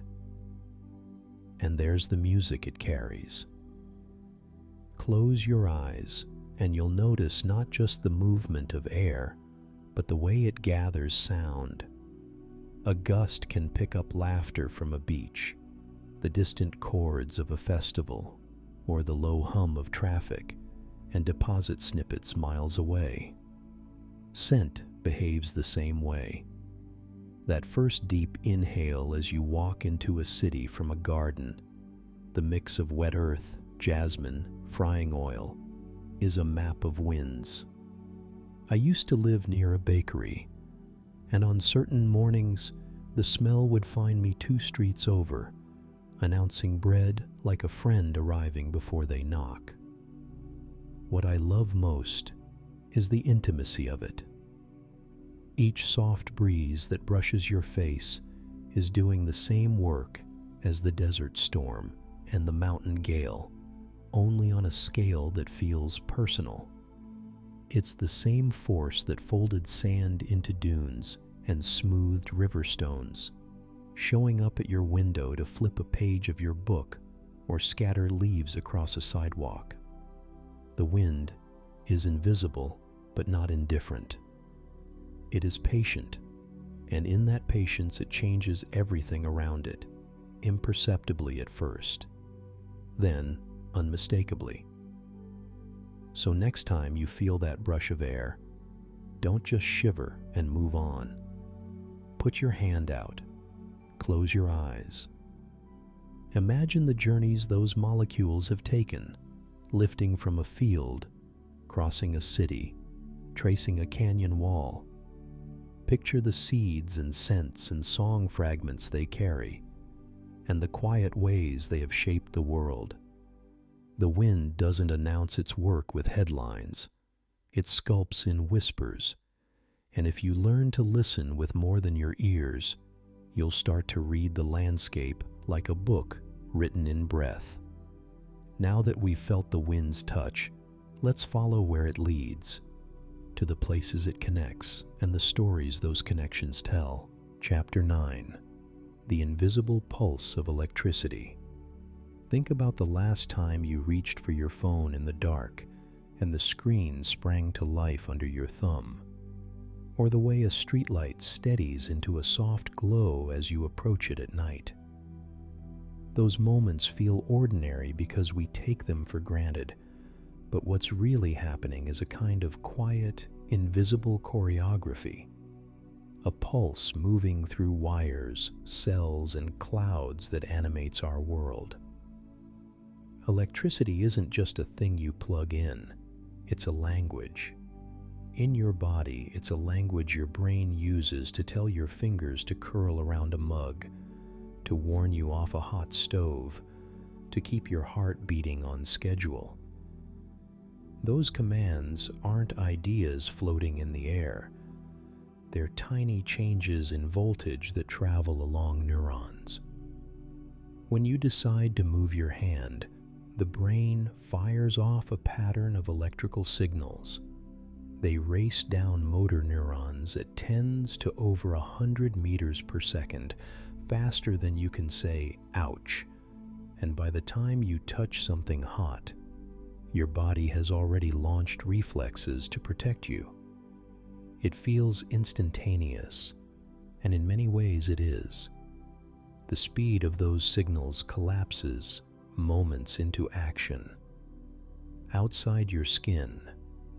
A: And there's the music it carries. Close your eyes, and you'll notice not just the movement of air, but the way it gathers sound. A gust can pick up laughter from a beach, the distant chords of a festival, or the low hum of traffic, and deposit snippets miles away. Scent behaves the same way. That first deep inhale as you walk into a city from a garden, the mix of wet earth, jasmine, frying oil, is a map of winds. I used to live near a bakery, and on certain mornings, the smell would find me 2 streets over, announcing bread like a friend arriving before they knock. What I love most is the intimacy of it. Each soft breeze that brushes your face is doing the same work as the desert storm and the mountain gale, only on a scale that feels personal. It's the same force that folded sand into dunes and smoothed river stones, showing up at your window to flip a page of your book or scatter leaves across a sidewalk. The wind is invisible but not indifferent. It is patient, and in that patience it changes everything around it, imperceptibly at first, then unmistakably. So next time you feel that brush of air, don't just shiver and move on. Put your hand out, close your eyes. Imagine the journeys those molecules have taken, lifting from a field, crossing a city, tracing a canyon wall. Picture the seeds and scents and song fragments they carry, and the quiet ways they have shaped the world. The wind doesn't announce its work with headlines. It sculpts in whispers, and if you learn to listen with more than your ears, you'll start to read the landscape like a book written in breath. Now that we've felt the wind's touch, let's follow where it leads, to the places it connects and the stories those connections tell. Chapter 9. The Invisible Pulse of Electricity. Think about the last time you reached for your phone in the dark and the screen sprang to life under your thumb, or the way a streetlight steadies into a soft glow as you approach it at night. Those moments feel ordinary because we take them for granted, but what's really happening is a kind of quiet, invisible choreography, a pulse moving through wires, cells, and clouds that animates our world. Electricity isn't just a thing you plug in, it's a language. In your body, it's a language your brain uses to tell your fingers to curl around a mug, to warn you off a hot stove, to keep your heart beating on schedule. Those commands aren't ideas floating in the air. They're tiny changes in voltage that travel along neurons. When you decide to move your hand, the brain fires off a pattern of electrical signals. They race down motor neurons at tens to over 100 meters per second, faster than you can say, ouch. And by the time you touch something hot, your body has already launched reflexes to protect you. It feels instantaneous, and in many ways it is. The speed of those signals collapses moments into action. Outside your skin,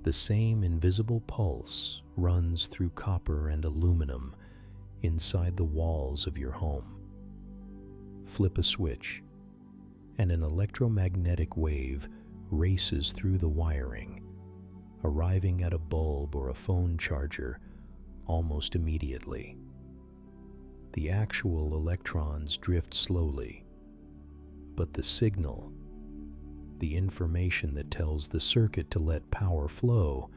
A: the same invisible pulse runs through copper and aluminum inside the walls of your home. Flip a switch, and an electromagnetic wave races through the wiring, arriving at a bulb or a phone charger almost immediately. The actual electrons drift slowly, but the signal, the information that tells the circuit to let power flow,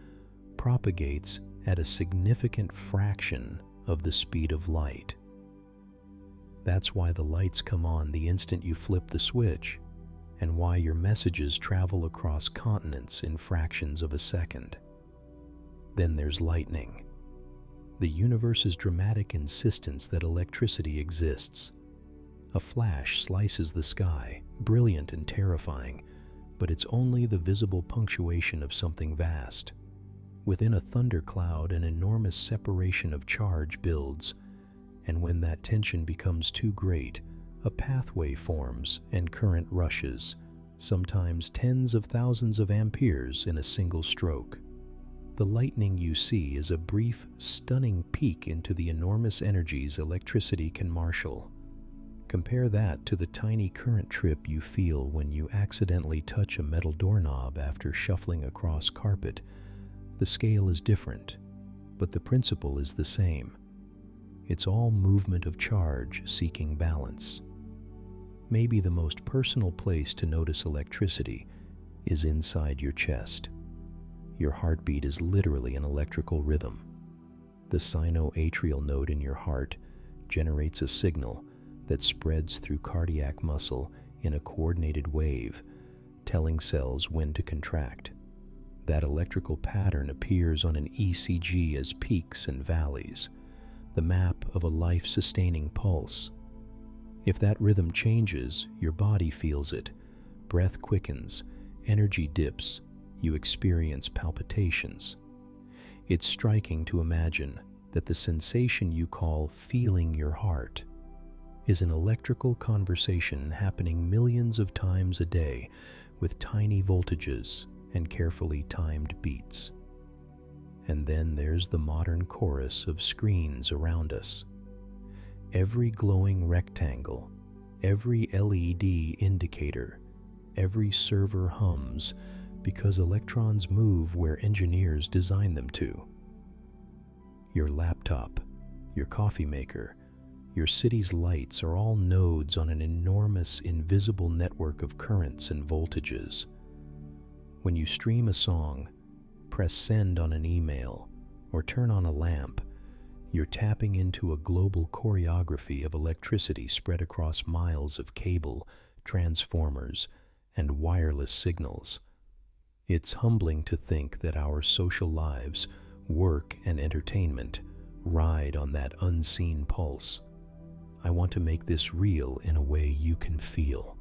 A: propagates at a significant fraction of the speed of light. That's why the lights come on the instant you flip the switch, and why your messages travel across continents in fractions of a second. Then there's lightning, the universe's dramatic insistence that electricity exists. A flash slices the sky, brilliant and terrifying, but it's only the visible punctuation of something vast. Within a thundercloud, an enormous separation of charge builds, and when that tension becomes too great, a pathway forms and current rushes, sometimes tens of thousands of amperes in a single stroke. The lightning you see is a brief, stunning peek into the enormous energies electricity can marshal. Compare that to the tiny current trip you feel when you accidentally touch a metal doorknob after shuffling across carpet. The scale is different, but the principle is the same. It's all movement of charge seeking balance. Maybe the most personal place to notice electricity is inside your chest. Your heartbeat is literally an electrical rhythm. The sinoatrial node in your heart generates a signal that spreads through cardiac muscle in a coordinated wave, telling cells when to contract. That electrical pattern appears on an ECG as peaks and valleys, the map of a life-sustaining pulse. If that rhythm changes, your body feels it. Breath quickens, energy dips, you experience palpitations. It's striking to imagine that the sensation you call feeling your heart is an electrical conversation happening millions of times a day with tiny voltages and carefully timed beats. And then there's the modern chorus of screens around us. Every glowing rectangle, every LED indicator, every server hums because electrons move where engineers design them to. Your laptop, your coffee maker, your city's lights are all nodes on an enormous, invisible network of currents and voltages. When you stream a song, press send on an email, or turn on a lamp, you're tapping into a global choreography of electricity spread across miles of cable, transformers, and wireless signals. It's humbling to think that our social lives, work, and entertainment ride on that unseen pulse. I want to make this real in a way you can feel.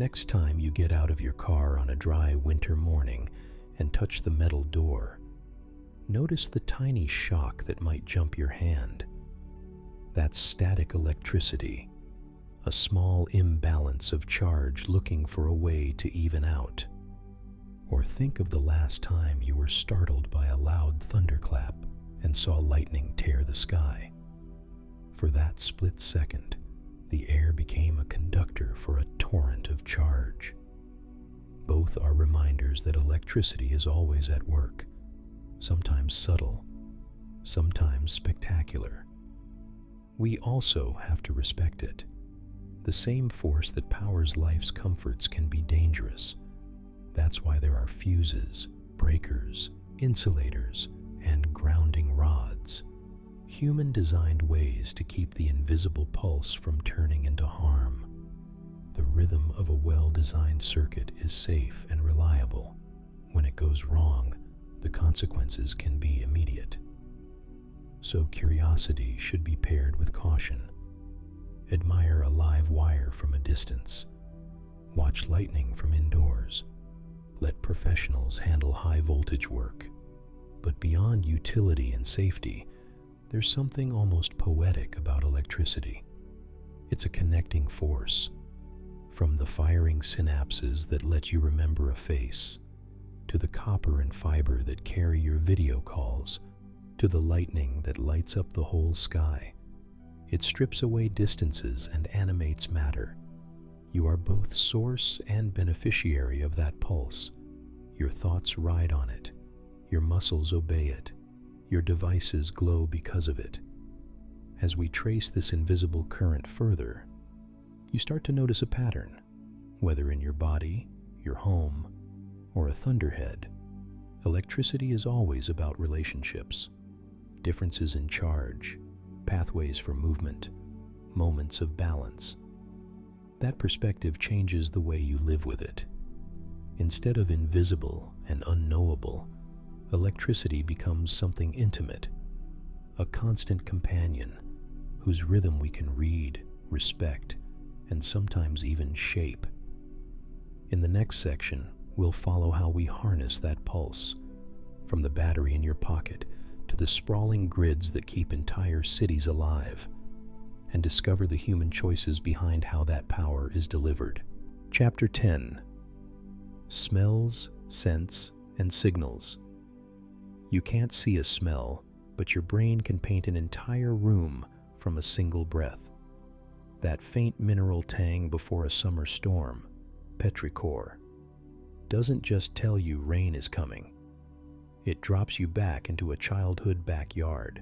A: Next time you get out of your car on a dry winter morning and touch the metal door, notice the tiny shock that might jump your hand. That's static electricity, a small imbalance of charge looking for a way to even out. Or think of the last time you were startled by a loud thunderclap and saw lightning tear the sky. For that split second, the air became a conductor for a torrent of charge. Both are reminders that electricity is always at work, sometimes subtle, sometimes spectacular. We also have to respect it. The same force that powers life's comforts can be dangerous. That's why there are fuses, breakers, insulators, and grounding rods. Human-designed ways to keep the invisible pulse from turning into harm. The rhythm of a well-designed circuit is safe and reliable. When it goes wrong, the consequences can be immediate. So curiosity should be paired with caution. Admire a live wire from a distance. Watch lightning from indoors. Let professionals handle high-voltage work. But beyond utility and safety, there's something almost poetic about electricity. It's a connecting force. From the firing synapses that let you remember a face, to the copper and fiber that carry your video calls, to the lightning that lights up the whole sky. It strips away distances and animates matter. You are both source and beneficiary of that pulse. Your thoughts ride on it. Your muscles obey it. Your devices glow because of it. As we trace this invisible current further, you start to notice a pattern, whether in your body, your home, or a thunderhead. Electricity is always about relationships, differences in charge, pathways for movement, moments of balance. That perspective changes the way you live with it. Instead of invisible and unknowable, electricity becomes something intimate, a constant companion whose rhythm we can read, respect, and sometimes even shape. In the next section, we'll follow how we harness that pulse, from the battery in your pocket to the sprawling grids that keep entire cities alive, and discover the human choices behind how that power is delivered. Chapter 10. Smells, Scents, and Signals. You can't see a smell, but your brain can paint an entire room from a single breath. That faint mineral tang before a summer storm, petrichor, doesn't just tell you rain is coming. It drops you back into a childhood backyard,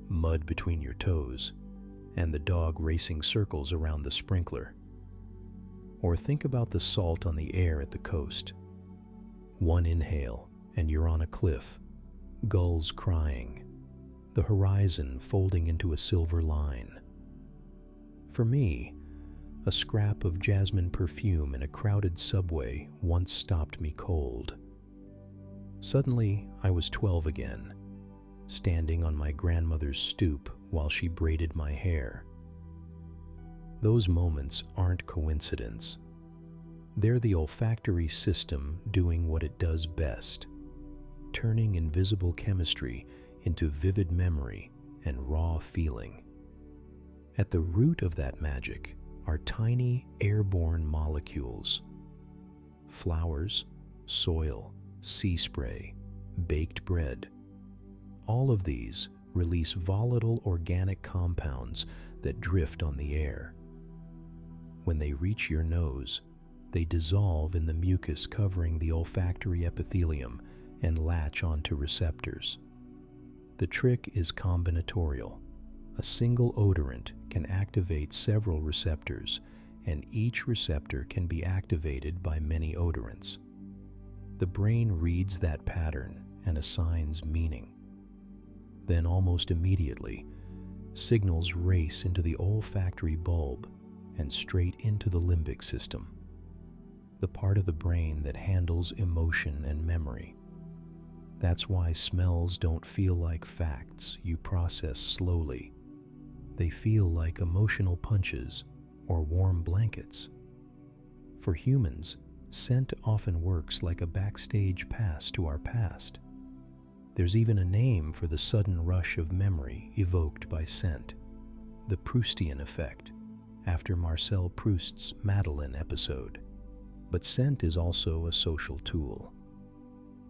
A: mud between your toes, and the dog racing circles around the sprinkler. Or think about the salt on the air at the coast. One inhale, and you're on a cliff, gulls crying, the horizon folding into a silver line. For me, a scrap of jasmine perfume in a crowded subway once stopped me cold. Suddenly, I was 12 again, standing on my grandmother's stoop while she braided my hair. Those moments aren't coincidence. They're the olfactory system doing what it does best, turning invisible chemistry into vivid memory and raw feeling. At the root of that magic are tiny airborne molecules. Flowers, soil, sea spray, baked bread. All of these release volatile organic compounds that drift on the air. When they reach your nose, they dissolve in the mucus covering the olfactory epithelium and latch onto receptors. The trick is combinatorial. A single odorant can activate several receptors, and each receptor can be activated by many odorants. The brain reads that pattern and assigns meaning. Then almost immediately, signals race into the olfactory bulb and straight into the limbic system, the part of the brain that handles emotion and memory. That's why smells don't feel like facts you process slowly. They feel like emotional punches or warm blankets. For humans, scent often works like a backstage pass to our past. There's even a name for the sudden rush of memory evoked by scent, the Proustian effect, after Marcel Proust's Madeleine episode. But scent is also a social tool.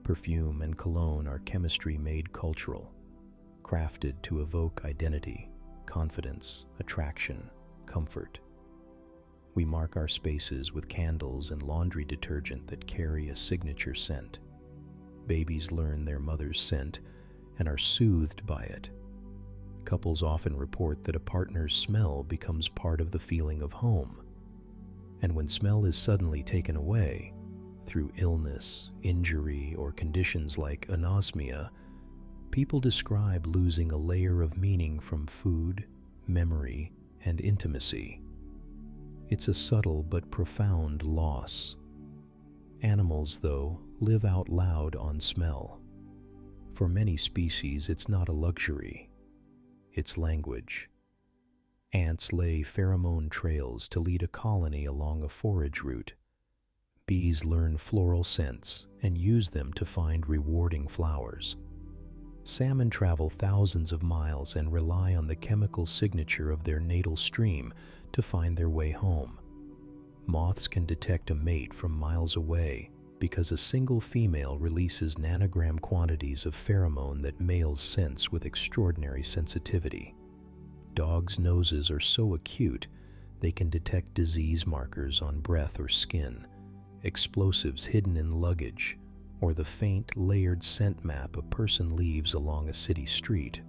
A: Perfume and cologne are chemistry made cultural, crafted to evoke identity, confidence, attraction, comfort. We mark our spaces with candles and laundry detergent that carry a signature scent. Babies learn their mother's scent and are soothed by it. Couples often report that a partner's smell becomes part of the feeling of home. And when smell is suddenly taken away, through illness, injury, or conditions like anosmia, people describe losing a layer of meaning from food, memory, and intimacy. It's a subtle but profound loss. Animals, though, live out loud on smell. For many species, it's not a luxury. It's language. Ants lay pheromone trails to lead a colony along a forage route. Bees learn floral scents and use them to find rewarding flowers. Salmon travel thousands of miles and rely on the chemical signature of their natal stream to find their way home. Moths can detect a mate from miles away because a single female releases nanogram quantities of pheromone that males sense with extraordinary sensitivity. Dogs' noses are so acute they can detect disease markers on breath or skin, explosives hidden in luggage, or the faint, layered scent map a person leaves along a city street.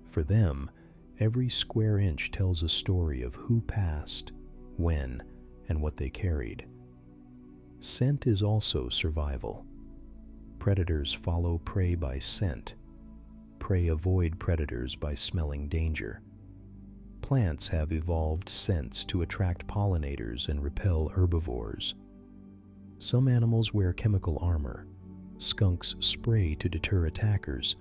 A: For them, every square inch tells a story of who passed, when, and what they carried. Scent is also survival. Predators follow prey by scent. Prey avoid predators by smelling danger. Plants have evolved scents to attract pollinators and repel herbivores. Some animals wear chemical armor. Skunks spray to deter attackers,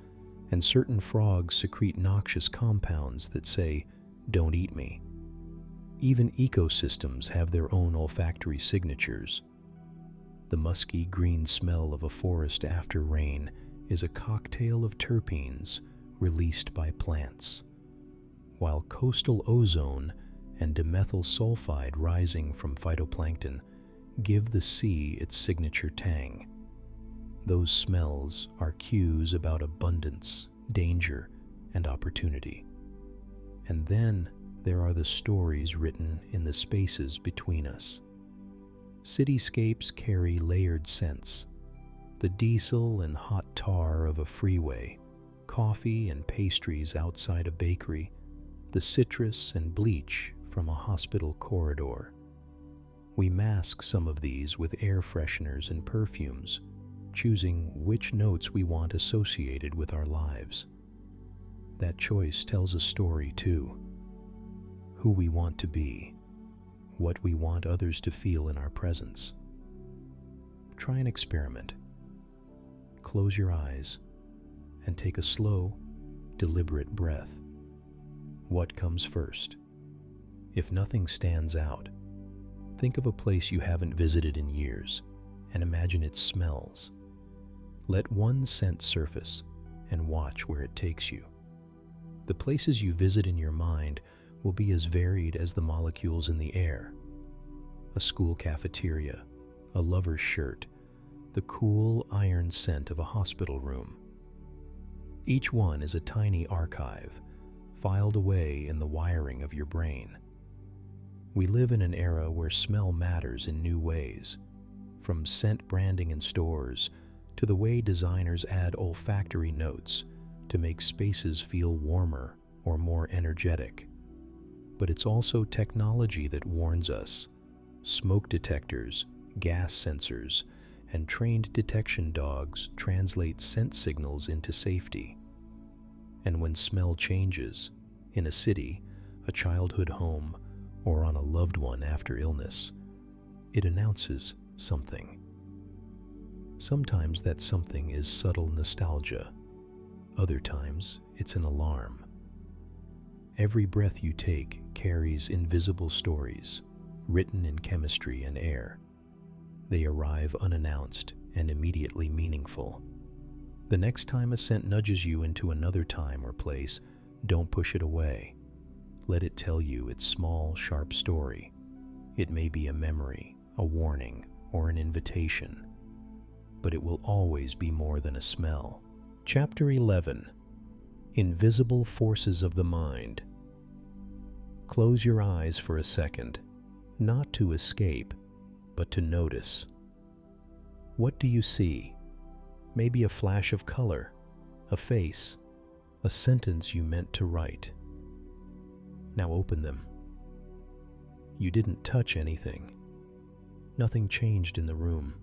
A: and certain frogs secrete noxious compounds that say, "Don't eat me." Even ecosystems have their own olfactory signatures. The musky green smell of a forest after rain is a cocktail of terpenes released by plants, while coastal ozone and dimethyl sulfide rising from phytoplankton give the sea its signature tang. Those smells are cues about abundance, danger, and opportunity. And then there are the stories written in the spaces between us. Cityscapes carry layered scents. The diesel and hot tar of a freeway, coffee and pastries outside a bakery, the citrus and bleach from a hospital corridor. We mask some of these with air fresheners and perfumes, choosing which notes we want associated with our lives. That choice tells a story too. Who we want to be, what we want others to feel in our presence. Try an experiment. Close your eyes and take a slow, deliberate breath. What comes first? If nothing stands out, think of a place you haven't visited in years and imagine its smells. Let one scent surface and watch where it takes you. The places you visit in your mind will be as varied as the molecules in the air. A school cafeteria, a lover's shirt, the cool iron scent of a hospital room. Each one is a tiny archive, filed away in the wiring of your brain. We live in an era where smell matters in new ways, from scent branding in stores to the way designers add olfactory notes to make spaces feel warmer or more energetic. But it's also technology that warns us. Smoke detectors, gas sensors, and trained detection dogs translate scent signals into safety. And when smell changes, in a city, a childhood home, or on a loved one after illness, it announces something. Sometimes that something is subtle nostalgia. Other times, it's an alarm. Every breath you take carries invisible stories, written in chemistry and air. They arrive unannounced and immediately meaningful. The next time a scent nudges you into another time or place, don't push it away. Let it tell you its small, sharp story. It may be a memory, a warning, or an invitation, but it will always be more than a smell. Chapter 11. Invisible Forces of the Mind. Close your eyes for a second, not to escape, but to notice. What do you see? Maybe a flash of color, a face, a sentence you meant to write. Now open them. You didn't touch anything. Nothing changed in the room.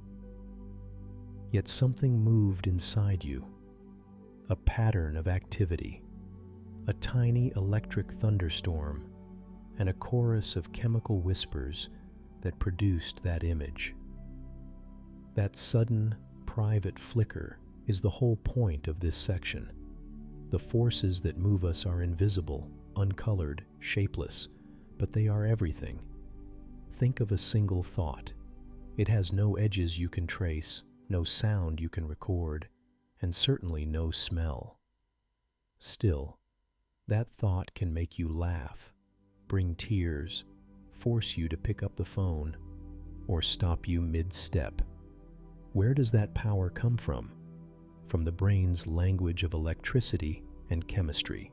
A: Yet something moved inside you. A pattern of activity, a tiny electric thunderstorm, and a chorus of chemical whispers that produced that image. That sudden, private flicker is the whole point of this section. The forces that move us are invisible, uncolored, shapeless, but they are everything. Think of a single thought. It has no edges you can trace, no sound you can record, and certainly no smell. Still, that thought can make you laugh, bring tears, force you to pick up the phone, or stop you mid-step. Where does that power come from? From the brain's language of electricity and chemistry.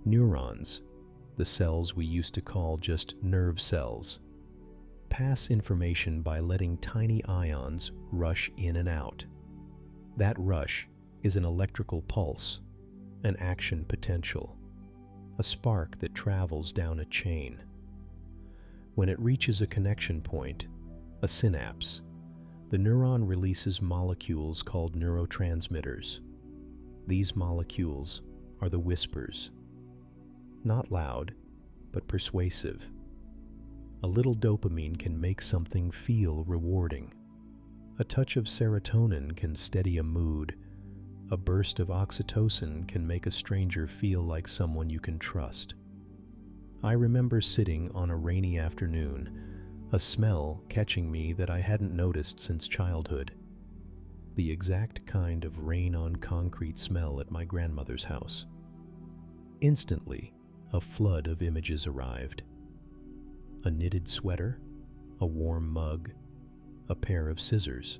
A: Neurons, the cells we used to call just nerve cells, pass information by letting tiny ions rush in and out. That rush is an electrical pulse, an action potential, a spark that travels down a chain. When it reaches a connection point, a synapse, the neuron releases molecules called neurotransmitters. These molecules are the whispers. Not loud, but persuasive. A little dopamine can make something feel rewarding. A touch of serotonin can steady a mood. A burst of oxytocin can make a stranger feel like someone you can trust. I remember sitting on a rainy afternoon, a smell catching me that I hadn't noticed since childhood. The exact kind of rain-on-concrete smell at my grandmother's house. Instantly, a flood of images arrived. A knitted sweater, a warm mug, a pair of scissors.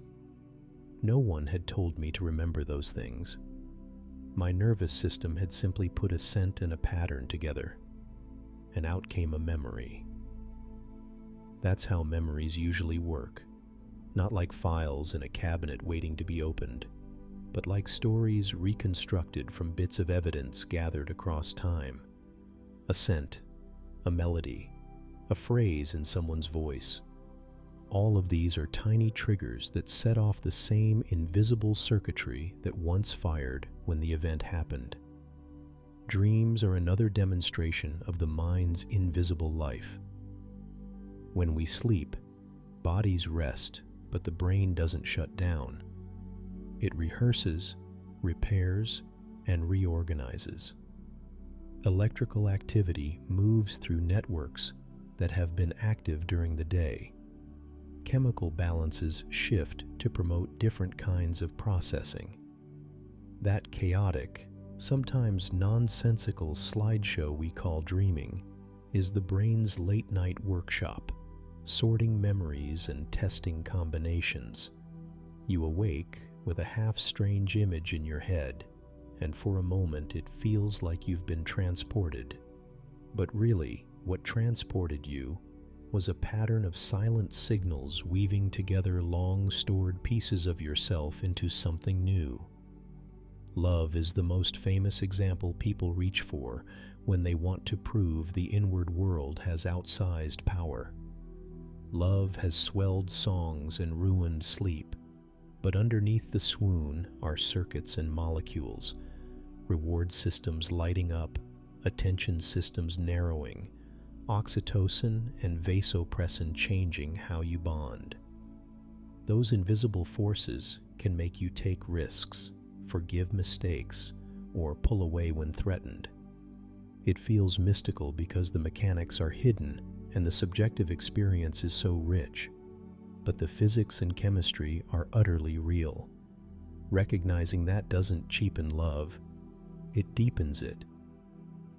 A: No one had told me to remember those things. My nervous system had simply put a scent and a pattern together, and out came a memory. That's how memories usually work. Not like files in a cabinet waiting to be opened, but like stories reconstructed from bits of evidence gathered across time. A scent, a melody, a phrase in someone's voice. All of these are tiny triggers that set off the same invisible circuitry that once fired when the event happened. Dreams are another demonstration of the mind's invisible life. When we sleep, bodies rest, but the brain doesn't shut down. It rehearses, repairs, and reorganizes. Electrical activity moves through networks that have been active during the day. Chemical balances shift to promote different kinds of processing. That chaotic, sometimes nonsensical slideshow we call dreaming is the brain's late-night workshop, sorting memories and testing combinations. You awake with a half-strange image in your head, and for a moment it feels like you've been transported. But really, what transported you was a pattern of silent signals weaving together long-stored pieces of yourself into something new. Love is the most famous example people reach for when they want to prove the inward world has outsized power. Love has swelled songs and ruined sleep, but underneath the swoon are circuits and molecules, reward systems lighting up, attention systems narrowing, oxytocin and vasopressin changing how you bond. Those invisible forces can make you take risks, forgive mistakes, or pull away when threatened. It feels mystical because the mechanics are hidden and the subjective experience is so rich, but the physics and chemistry are utterly real. Recognizing that doesn't cheapen love, it deepens it.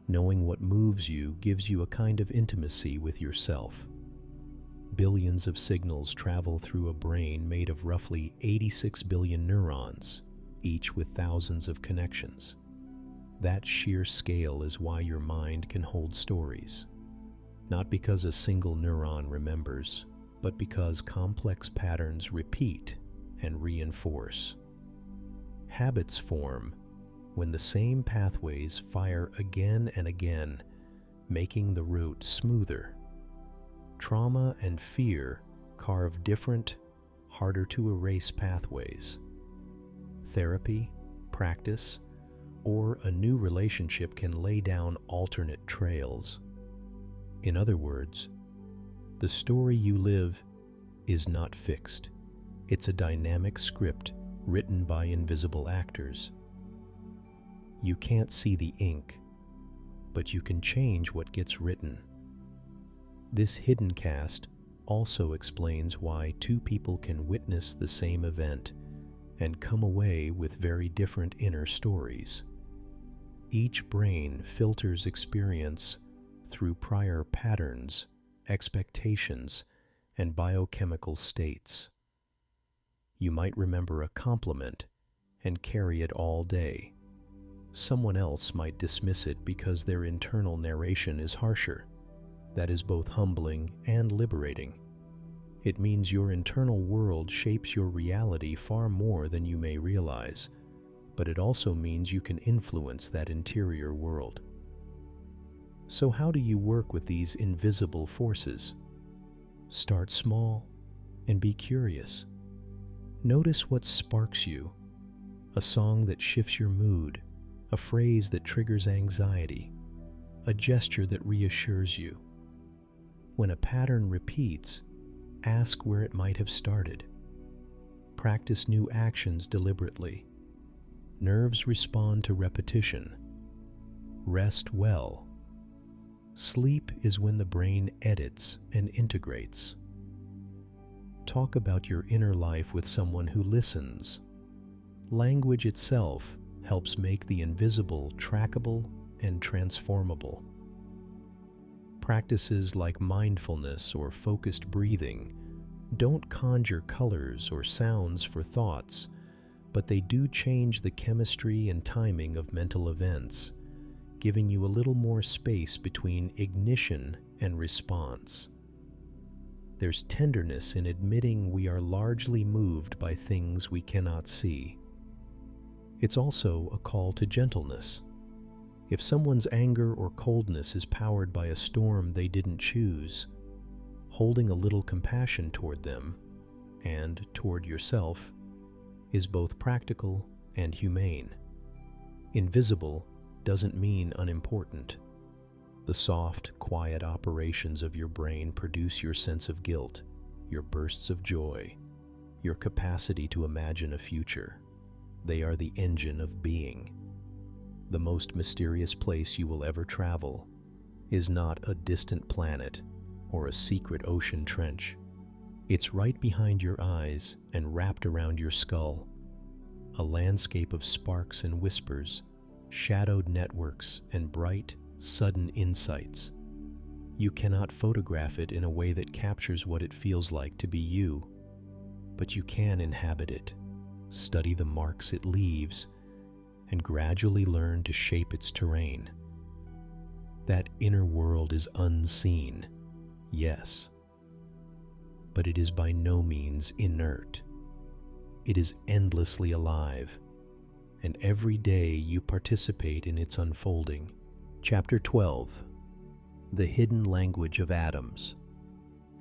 A: Knowing what moves you gives you a kind of intimacy with yourself. Billions of signals travel through a brain made of roughly 86 billion neurons, each with thousands of connections. That sheer scale is why your mind can hold stories. Not because a single neuron remembers, but because complex patterns repeat and reinforce. Habits form when the same pathways fire again and again, making the route smoother. Trauma and fear carve different, harder to erase pathways. Therapy, practice, or a new relationship can lay down alternate trails. In other words, the story you live is not fixed. It's a dynamic script written by invisible actors. You can't see the ink, but you can change what gets written. This hidden cast also explains why two people can witness the same event and come away with very different inner stories. Each brain filters experience through prior patterns, expectations, and biochemical states. You might remember a compliment and carry it all day. Someone else might dismiss it because their internal narration is harsher. That is both humbling and liberating. It means your internal world shapes your reality far more than you may realize, but it also means you can influence that interior world. So how do you work with these invisible forces? Start small and be curious. Notice what sparks you. A song that shifts your mood, a phrase that triggers anxiety, a gesture that reassures you. When a pattern repeats, ask where it might have started. Practice new actions deliberately. Nerves respond to repetition. Rest well. Sleep is when the brain edits and integrates. Talk about your inner life with someone who listens. Language itself helps make the invisible trackable and transformable. Practices like mindfulness or focused breathing don't conjure colors or sounds for thoughts, but they do change the chemistry and timing of mental events, giving you a little more space between ignition and response. There's tenderness in admitting we are largely moved by things we cannot see. It's also a call to gentleness. If someone's anger or coldness is powered by a storm they didn't choose, holding a little compassion toward them, and toward yourself, is both practical and humane. Invisible doesn't mean unimportant. The soft, quiet operations of your brain produce your sense of guilt, your bursts of joy, your capacity to imagine a future. They are the engine of being. The most mysterious place you will ever travel is not a distant planet or a secret ocean trench. It's right behind your eyes and wrapped around your skull. A landscape of sparks and whispers, shadowed networks, and bright, sudden insights. You cannot photograph it in a way that captures what it feels like to be you, but you can inhabit it, study the marks it leaves, and gradually learn to shape its terrain. That inner world is unseen, yes, but it is by no means inert. It is endlessly alive, and every day you participate in its unfolding. Chapter 12. The Hidden Language of Atoms.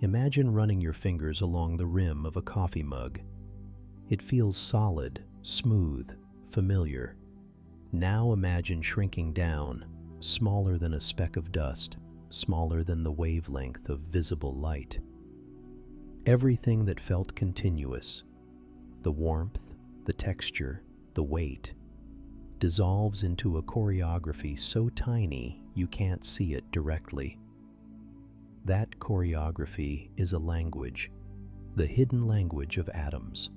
A: Imagine running your fingers along the rim of a coffee mug. It feels solid, smooth, familiar. Now imagine shrinking down, smaller than a speck of dust, smaller than the wavelength of visible light. Everything that felt continuous, the warmth, the texture, the weight, dissolves into a choreography so tiny you can't see it directly. That choreography is a language, the hidden language of atoms.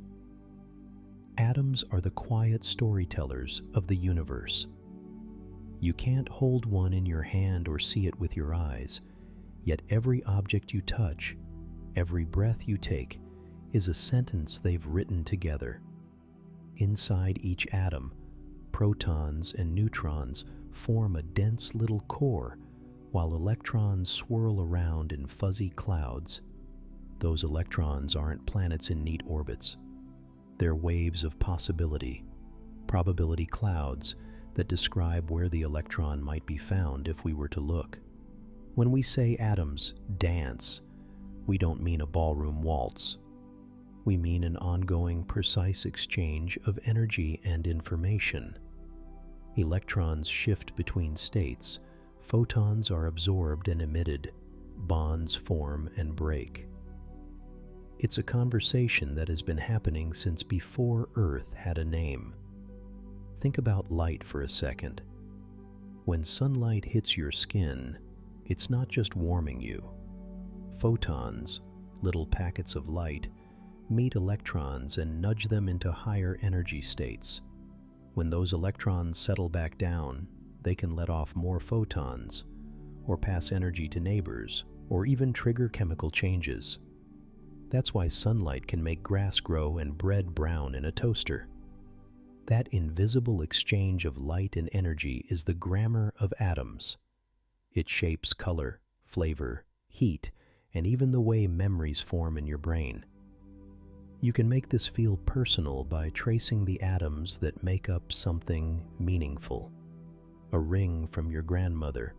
A: Atoms are the quiet storytellers of the universe. You can't hold one in your hand or see it with your eyes, yet every object you touch, every breath you take, is a sentence they've written together. Inside each atom, protons and neutrons form a dense little core, while electrons swirl around in fuzzy clouds. Those electrons aren't planets in neat orbits. They're waves of possibility, probability clouds that describe where the electron might be found if we were to look. When we say atoms dance, we don't mean a ballroom waltz. We mean an ongoing, precise exchange of energy and information. Electrons shift between states, photons are absorbed and emitted, bonds form and break. It's a conversation that has been happening since before Earth had a name. Think about light for a second. When sunlight hits your skin, it's not just warming you. Photons, little packets of light, meet electrons and nudge them into higher energy states. When those electrons settle back down, they can let off more photons, or pass energy to neighbors, or even trigger chemical changes. That's why sunlight can make grass grow and bread brown in a toaster. That invisible exchange of light and energy is the grammar of atoms. It shapes color, flavor, heat, and even the way memories form in your brain. You can make this feel personal by tracing the atoms that make up something meaningful. A ring from your grandmother,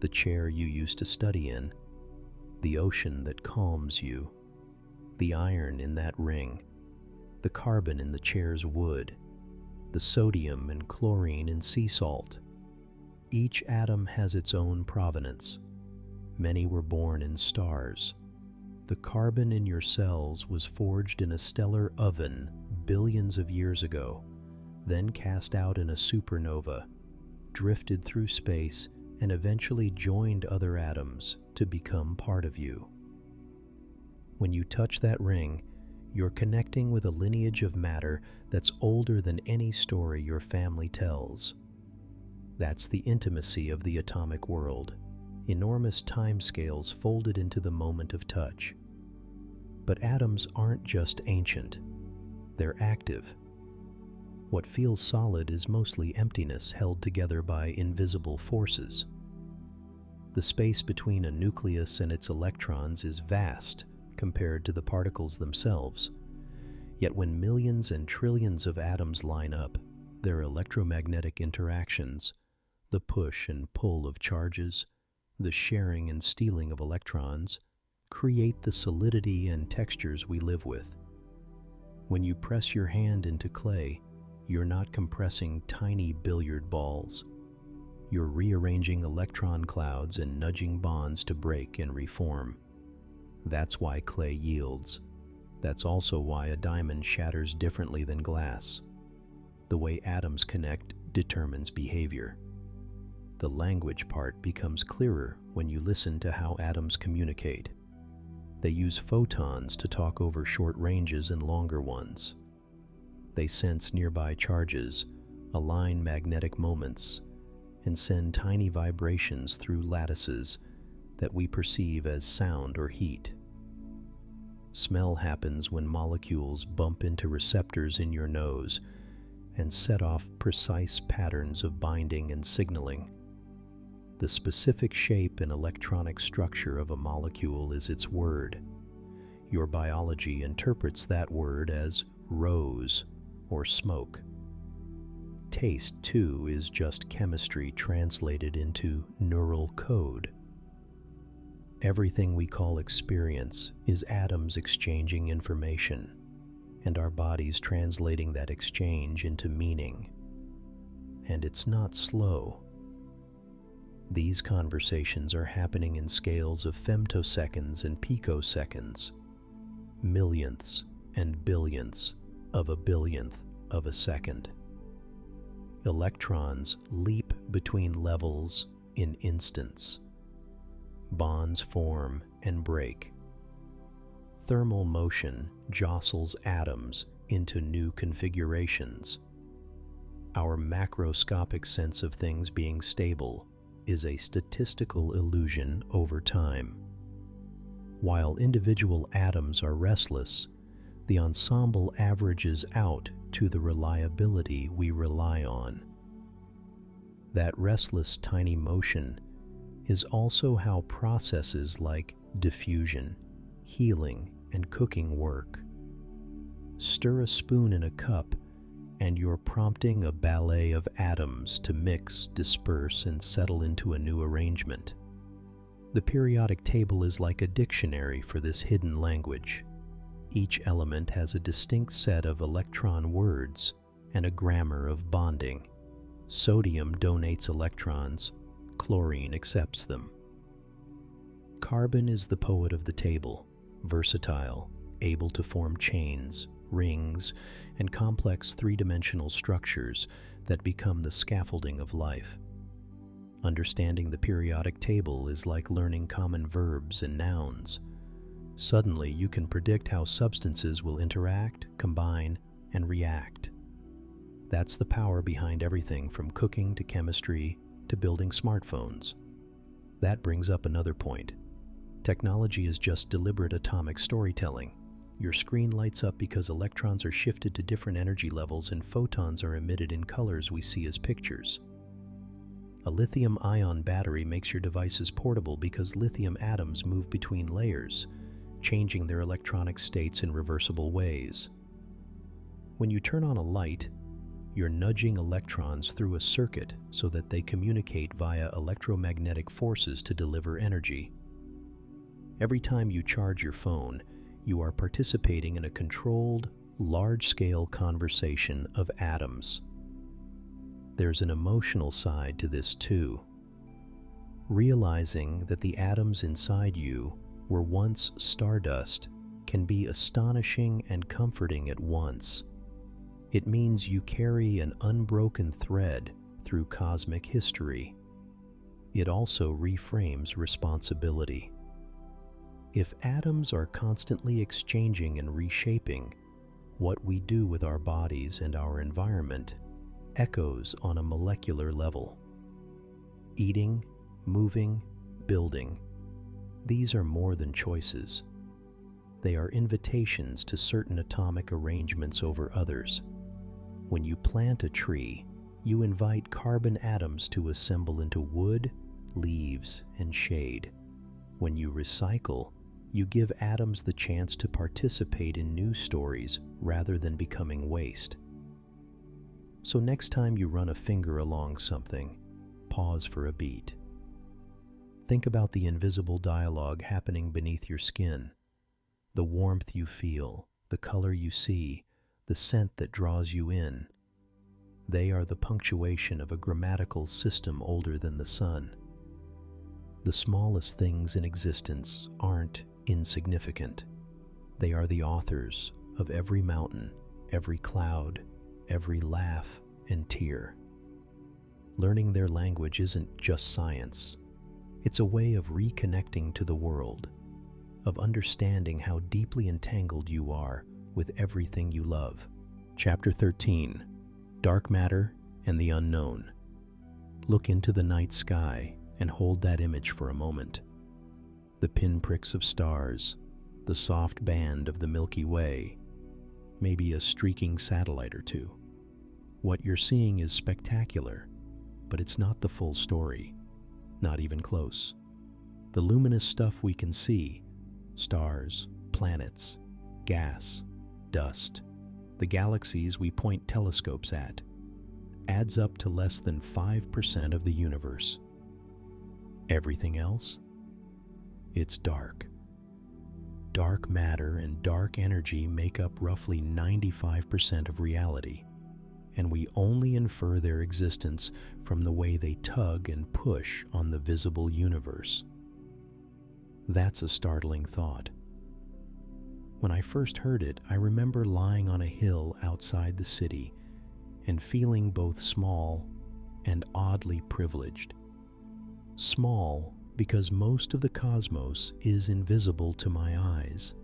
A: the chair you used to study in, the ocean that calms you, the iron in that ring, the carbon in the chair's wood, the sodium and chlorine in sea salt. Each atom has its own provenance. Many were born in stars. The carbon in your cells was forged in a stellar oven billions of years ago, then cast out in a supernova, drifted through space, and eventually joined other atoms to become part of you. When you touch that ring, you're connecting with a lineage of matter that's older than any story your family tells. That's the intimacy of the atomic world, enormous timescales folded into the moment of touch. But atoms aren't just ancient, they're active. What feels solid is mostly emptiness held together by invisible forces. The space between a nucleus and its electrons is vast compared to the particles themselves. Yet when millions and trillions of atoms line up, their electromagnetic interactions, the push and pull of charges, the sharing and stealing of electrons, create the solidity and textures we live with. When you press your hand into clay, you're not compressing tiny billiard balls. You're rearranging electron clouds and nudging bonds to break and reform. That's why clay yields. That's also why a diamond shatters differently than glass. The way atoms connect determines behavior. The language part becomes clearer when you listen to how atoms communicate. They use photons to talk over short ranges and longer ones. They sense nearby charges, align magnetic moments, and send tiny vibrations through lattices that we perceive as sound or heat. Smell happens when molecules bump into receptors in your nose and set off precise patterns of binding and signaling. The specific shape and electronic structure of a molecule is its word. Your biology interprets that word as rose or smoke. Taste, too, is just chemistry translated into neural code. Everything we call experience is atoms exchanging information, and our bodies translating that exchange into meaning. And it's not slow. These conversations are happening in scales of femtoseconds and picoseconds, millionths and billionths of a billionth of a second. Electrons leap between levels in instants. bonds form and break. Thermal motion jostles atoms into new configurations. Our macroscopic sense of things being stable is a statistical illusion over time. While individual atoms are restless, the ensemble averages out to the reliability we rely on. That restless tiny motion is also how processes like diffusion, healing, and cooking work. Stir a spoon in a cup, and you're prompting a ballet of atoms to mix, disperse, and settle into a new arrangement. The periodic table is like a dictionary for this hidden language. Each element has a distinct set of electron words and a grammar of bonding. Sodium donates electrons, chlorine accepts them. Carbon is the poet of the table, versatile, able to form chains, rings, and complex three-dimensional structures that become the scaffolding of life. Understanding the periodic table is like learning common verbs and nouns. Suddenly, you can predict how substances will interact, combine, and react. That's the power behind everything from cooking to chemistry to building smartphones. That brings up another point. Technology is just deliberate atomic storytelling. Your screen lights up because electrons are shifted to different energy levels and photons are emitted in colors we see as pictures. A lithium-ion battery makes your devices portable because lithium atoms move between layers, changing their electronic states in reversible ways. When you turn on a light, you're nudging electrons through a circuit so that they communicate via electromagnetic forces to deliver energy. Every time you charge your phone, you are participating in a controlled, large-scale conversation of atoms. There's an emotional side to this too. Realizing that the atoms inside you were once stardust can be astonishing and comforting at once. It means you carry an unbroken thread through cosmic history. It also reframes responsibility. If atoms are constantly exchanging and reshaping, what we do with our bodies and our environment echoes on a molecular level. Eating, moving, building, these are more than choices. They are invitations to certain atomic arrangements over others. When you plant a tree, you invite carbon atoms to assemble into wood, leaves, and shade. When you recycle, you give atoms the chance to participate in new stories rather than becoming waste. So next time you run a finger along something, pause for a beat. Think about the invisible dialogue happening beneath your skin, the warmth you feel, the color you see, the scent that draws you in. They are the punctuation of a grammatical system older than the sun. The smallest things in existence aren't insignificant. They are the authors of every mountain, every cloud, every laugh and tear. Learning their language isn't just science. It's a way of reconnecting to the world, of understanding how deeply entangled you are with everything you love. Chapter 13, Dark Matter and the Unknown. Look into the night sky and hold that image for a moment. The pinpricks of stars, the soft band of the Milky Way, maybe a streaking satellite or two. What you're seeing is spectacular, but it's not the full story, not even close. The luminous stuff we can see, stars, planets, gas, dust, the galaxies we point telescopes at, adds up to less than 5% of the universe. Everything else? It's dark. Dark matter and dark energy make up roughly 95% of reality, and we only infer their existence from the way they tug and push on the visible universe. That's a startling thought. When I first heard it, I remember lying on a hill outside the city and feeling both small and oddly privileged. Small because most of the cosmos is invisible to my eyes,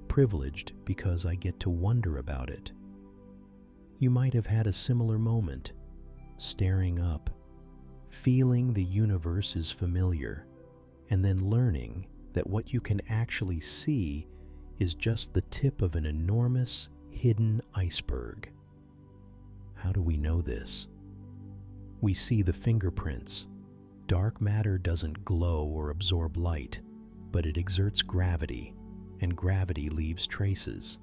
A: privileged because I get to wonder about it. You might have had a similar moment, staring up, feeling the universe is familiar, and then learning that what you can actually see is just the tip of an enormous, hidden iceberg. How do we know this? We see the fingerprints. Dark matter doesn't glow or absorb light, but it exerts gravity, and gravity leaves traces.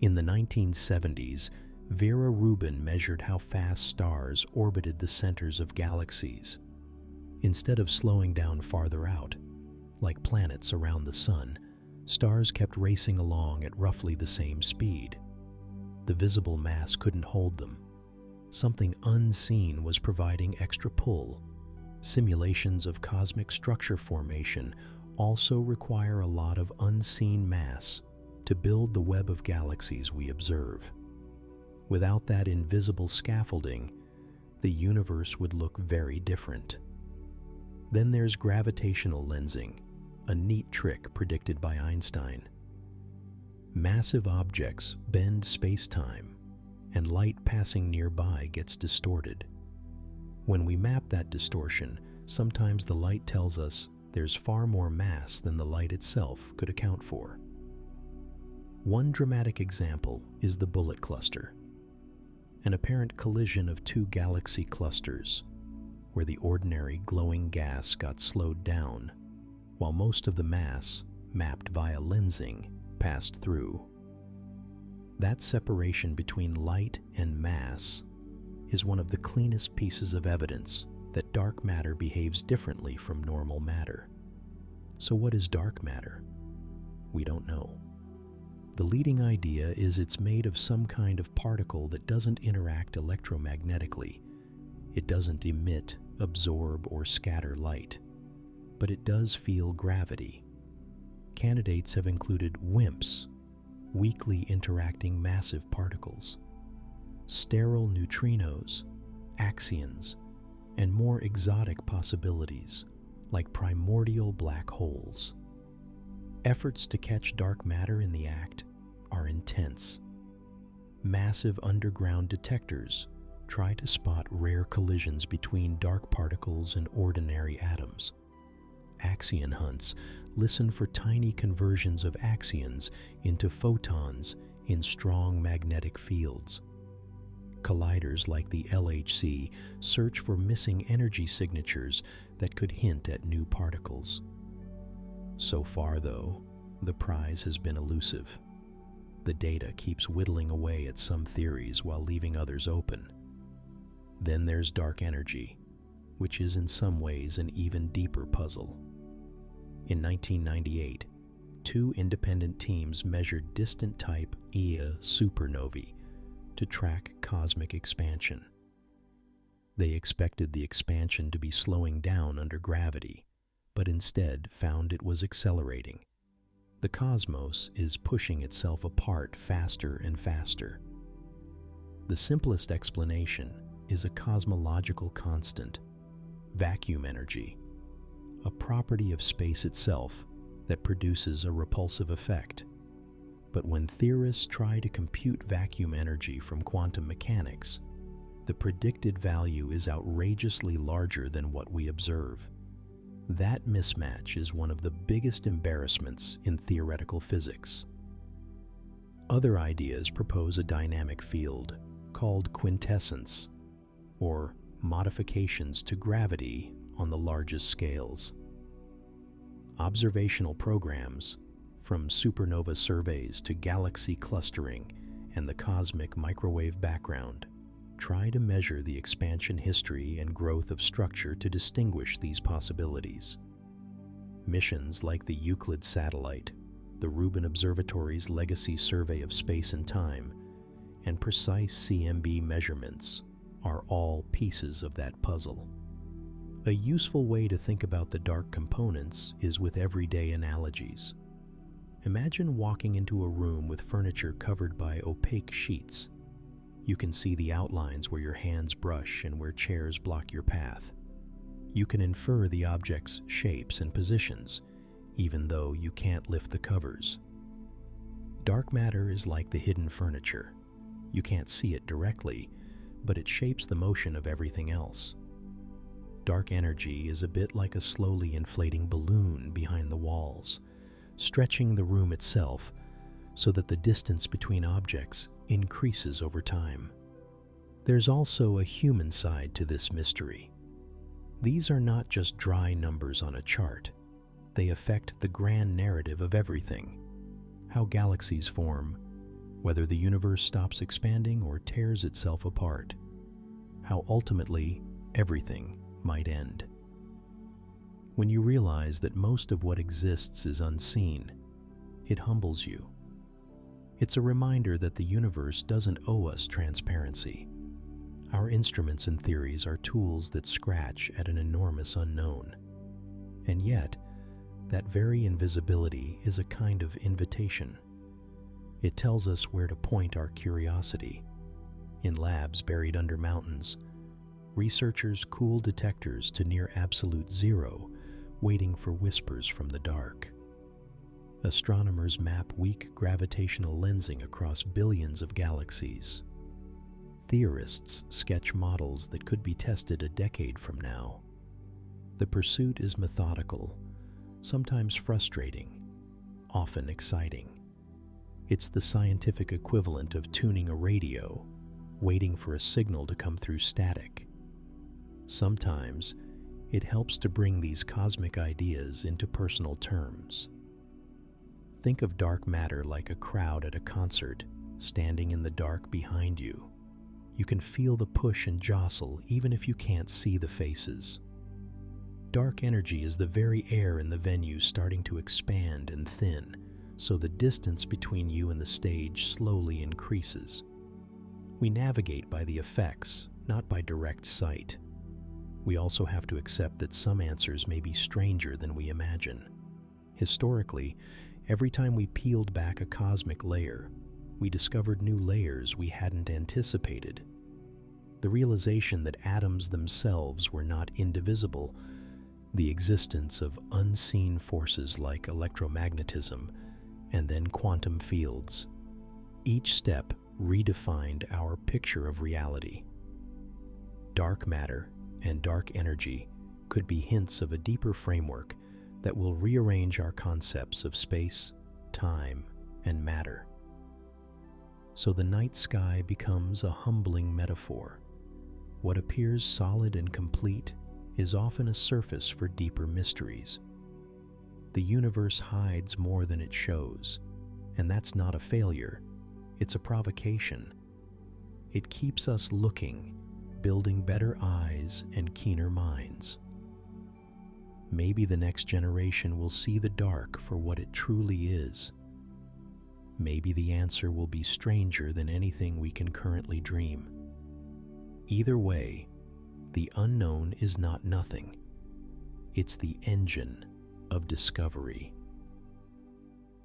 A: In the 1970s, Vera Rubin measured how fast stars orbited the centers of galaxies. Instead of slowing down farther out, like planets around the sun, stars kept racing along at roughly the same speed. The visible mass couldn't hold them. Something unseen was providing extra pull. Simulations of cosmic structure formation also require a lot of unseen mass to build the web of galaxies we observe. Without that invisible scaffolding, the universe would look very different. Then there's gravitational lensing, a neat trick predicted by Einstein. Massive objects bend space-time, and light passing nearby gets distorted. When we map that distortion, sometimes the light tells us there's far more mass than the light itself could account for. One dramatic example is the Bullet Cluster, an apparent collision of two galaxy clusters, where the ordinary glowing gas got slowed down, while most of the mass, mapped via lensing, passed through. That separation between light and mass is one of the cleanest pieces of evidence that dark matter behaves differently from normal matter. So what is dark matter? We don't know. The leading idea is it's made of some kind of particle that doesn't interact electromagnetically. It doesn't emit, absorb, or scatter light, but it does feel gravity. Candidates have included WIMPs, weakly interacting massive particles, sterile neutrinos, axions, and more exotic possibilities like primordial black holes. Efforts to catch dark matter in the act are intense. Massive underground detectors try to spot rare collisions between dark particles and ordinary atoms. Axion hunts listen for tiny conversions of axions into photons in strong magnetic fields. Colliders like the LHC search for missing energy signatures that could hint at new particles. So far, though, the prize has been elusive. The data keeps whittling away at some theories while leaving others open. Then there's dark energy, which is in some ways an even deeper puzzle. In 1998, two independent teams measured distant type Ia supernovae to track cosmic expansion. They expected the expansion to be slowing down under gravity, but instead found it was accelerating. The cosmos is pushing itself apart faster and faster. The simplest explanation is a cosmological constant, vacuum energy, a property of space itself that produces a repulsive effect. But when theorists try to compute vacuum energy from quantum mechanics, the predicted value is outrageously larger than what we observe. That mismatch is one of the biggest embarrassments in theoretical physics. Other ideas propose a dynamic field called quintessence, or modifications to gravity on the largest scales. Observational programs, from supernova surveys to galaxy clustering and the cosmic microwave background, try to measure the expansion history and growth of structure to distinguish these possibilities. Missions like the Euclid satellite, the Rubin Observatory's legacy survey of space and time, and precise CMB measurements are all pieces of that puzzle. A useful way to think about the dark components is with everyday analogies. Imagine walking into a room with furniture covered by opaque sheets. You can see the outlines where your hands brush and where chairs block your path. You can infer the object's shapes and positions, even though you can't lift the covers. Dark matter is like the hidden furniture. You can't see it directly, but it shapes the motion of everything else. Dark energy is a bit like a slowly inflating balloon behind the walls, stretching the room itself so that the distance between objects increases over time. There's also a human side to this mystery. These are not just dry numbers on a chart. They affect the grand narrative of everything: how galaxies form, whether the universe stops expanding or tears itself apart, how ultimately everything might end. When you realize that most of what exists is unseen, it humbles you. It's a reminder that the universe doesn't owe us transparency. Our instruments and theories are tools that scratch at an enormous unknown. And yet, that very invisibility is a kind of invitation. It tells us where to point our curiosity. In labs buried under mountains, researchers cool detectors to near absolute zero, waiting for whispers from the dark. Astronomers map weak gravitational lensing across billions of galaxies. Theorists sketch models that could be tested a decade from now. The pursuit is methodical, sometimes frustrating, often exciting. It's the scientific equivalent of tuning a radio, waiting for a signal to come through static. Sometimes, it helps to bring these cosmic ideas into personal terms. Think of dark matter like a crowd at a concert, standing in the dark behind you. You can feel the push and jostle even if you can't see the faces. Dark energy is the very air in the venue starting to expand and thin, so the distance between you and the stage slowly increases. We navigate by the effects, not by direct sight. We also have to accept that some answers may be stranger than we imagine. Historically, every time we peeled back a cosmic layer, we discovered new layers we hadn't anticipated. The realization that atoms themselves were not indivisible, the existence of unseen forces like electromagnetism, and then quantum fields. Each step redefined our picture of reality. Dark matter and dark energy could be hints of a deeper framework that will rearrange our concepts of space, time, and matter. So the night sky becomes a humbling metaphor. What appears solid and complete is often a surface for deeper mysteries. The universe hides more than it shows, and that's not a failure, it's a provocation. It keeps us looking, building better eyes and keener minds. Maybe the next generation will see the dark for what it truly is. Maybe the answer will be stranger than anything we can currently dream. Either way, the unknown is not nothing. It's the engine of discovery.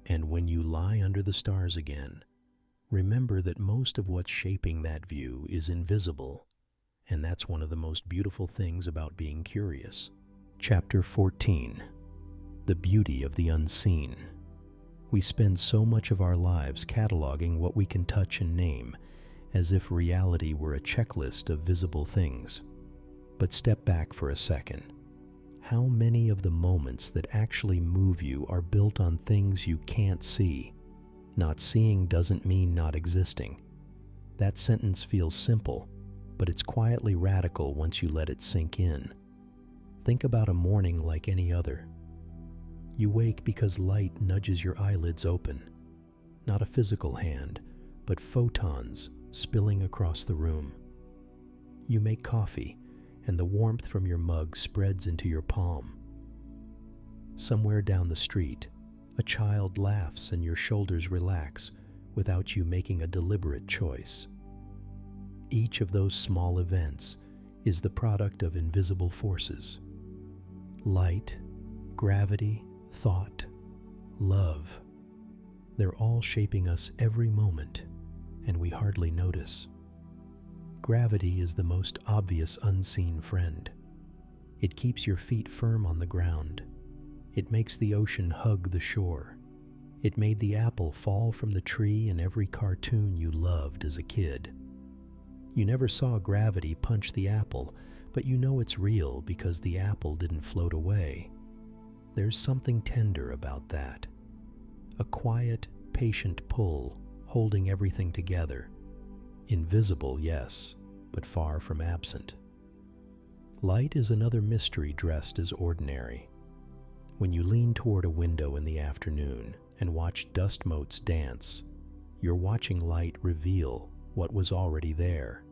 A: And when you lie under the stars again, remember that most of what's shaping that view is invisible, and that's one of the most beautiful things about being curious. Chapter 14. The Beauty of the Unseen. We spend so much of our lives cataloging what we can touch and name, as if reality were a checklist of visible things. But step back for a second. How many of the moments that actually move you are built on things you can't see? Not seeing doesn't mean not existing. That sentence feels simple, but it's quietly radical once you let it sink in. Think about a morning like any other. You wake because light nudges your eyelids open. Not a physical hand, but photons spilling across the room. You make coffee, and the warmth from your mug spreads into your palm. Somewhere down the street, a child laughs and your shoulders relax without you making a deliberate choice. Each of those small events is the product of invisible forces. Light, gravity, thought, love. They're all shaping us every moment, and we hardly notice. Gravity is the most obvious unseen friend. It keeps your feet firm on the ground. It makes the ocean hug the shore. It made the apple fall from the tree in every cartoon you loved as a kid. You never saw gravity punch the apple, but you know it's real because the apple didn't float away. There's something tender about that. A quiet, patient pull, holding everything together. Invisible, yes, but far from absent. Light is another mystery dressed as ordinary. When you lean toward a window in the afternoon and watch dust motes dance, you're watching light reveal what was already there.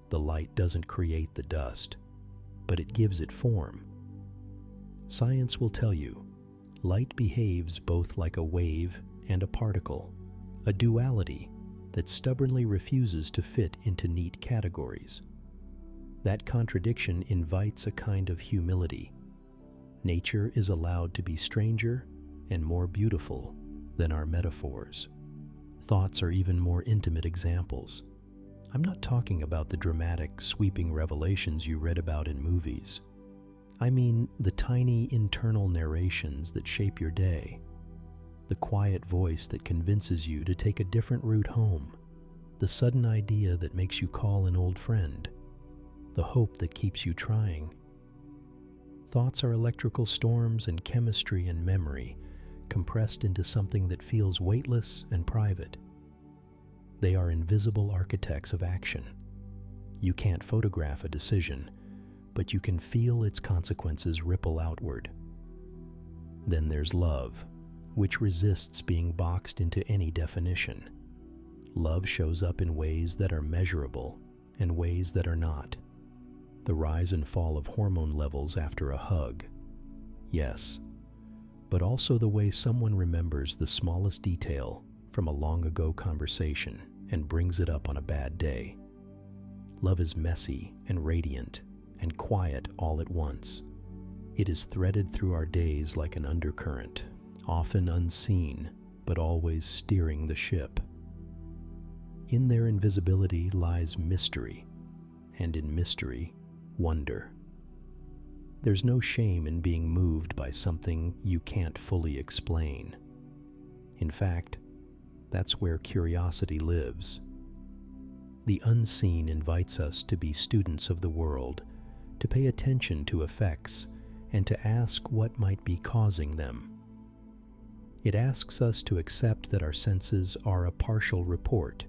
A: The light doesn't create the dust, but it gives it form. Science will tell you, light behaves both like a wave and a particle, a duality that stubbornly refuses to fit into neat categories. That contradiction invites a kind of humility. Nature is allowed to be stranger and more beautiful than our metaphors. Thoughts are even more intimate examples. I'm not talking about the dramatic, sweeping revelations you read about in movies. I mean the tiny internal narrations that shape your day. The quiet voice that convinces you to take a different route home. The sudden idea that makes you call an old friend. The hope that keeps you trying. Thoughts are electrical storms and chemistry and memory compressed into something that feels weightless and private. They are invisible architects of action. You can't photograph a decision, but you can feel its consequences ripple outward. Then there's love, which resists being boxed into any definition. Love shows up in ways that are measurable and ways that are not. The rise and fall of hormone levels after a hug. Yes, but also the way someone remembers the smallest detail from a long ago conversation and brings it up on a bad day. Love is messy and radiant and quiet all at once. It is threaded through our days like an undercurrent, often unseen, but always steering the ship. In their invisibility lies mystery, and in mystery, wonder. There's no shame in being moved by something you can't fully explain. In fact, that's where curiosity lives. The unseen invites us to be students of the world, to pay attention to effects, and to ask what might be causing them. It asks us to accept that our senses are a partial report,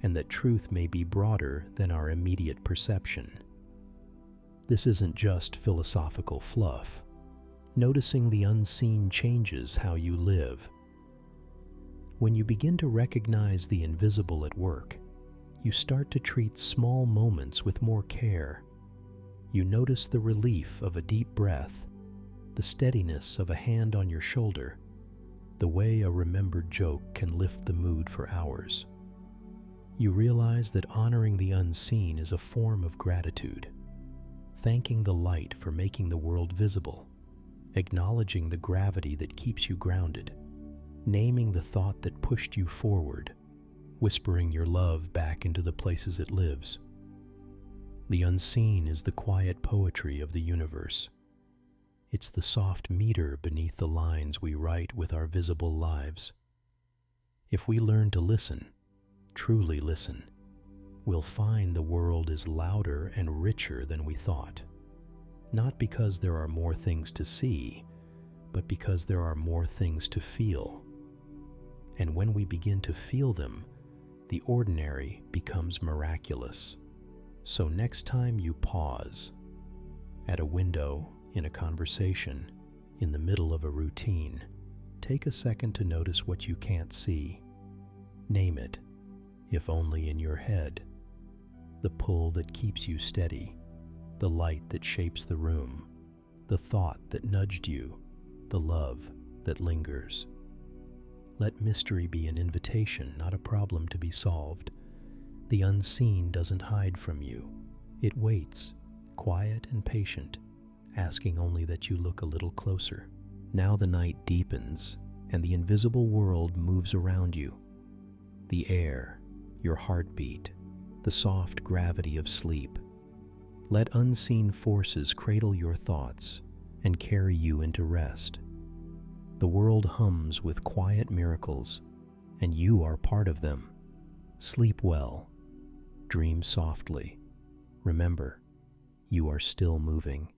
A: and that truth may be broader than our immediate perception. This isn't just philosophical fluff. Noticing the unseen changes how you live. When you begin to recognize the invisible at work, you start to treat small moments with more care. You notice the relief of a deep breath, the steadiness of a hand on your shoulder, the way a remembered joke can lift the mood for hours. You realize that honoring the unseen is a form of gratitude, thanking the light for making the world visible, acknowledging the gravity that keeps you grounded, naming the thought that pushed you forward, whispering your love back into the places it lives. The unseen is the quiet poetry of the universe. It's the soft meter beneath the lines we write with our visible lives. If we learn to listen, truly listen, we'll find the world is louder and richer than we thought. Not because there are more things to see, but because there are more things to feel. And when we begin to feel them, the ordinary becomes miraculous. So next time you pause, at a window, in a conversation, in the middle of a routine, take a second to notice what you can't see. Name it, if only in your head. The pull that keeps you steady, the light that shapes the room, the thought that nudged you, the love that lingers. Let mystery be an invitation, not a problem to be solved. The unseen doesn't hide from you. It waits, quiet and patient, asking only that you look a little closer. Now the night deepens, and the invisible world moves around you. The air, your heartbeat, the soft gravity of sleep. Let unseen forces cradle your thoughts and carry you into rest. The world hums with quiet miracles, and you are part of them. Sleep well. Dream softly. Remember, you are still moving.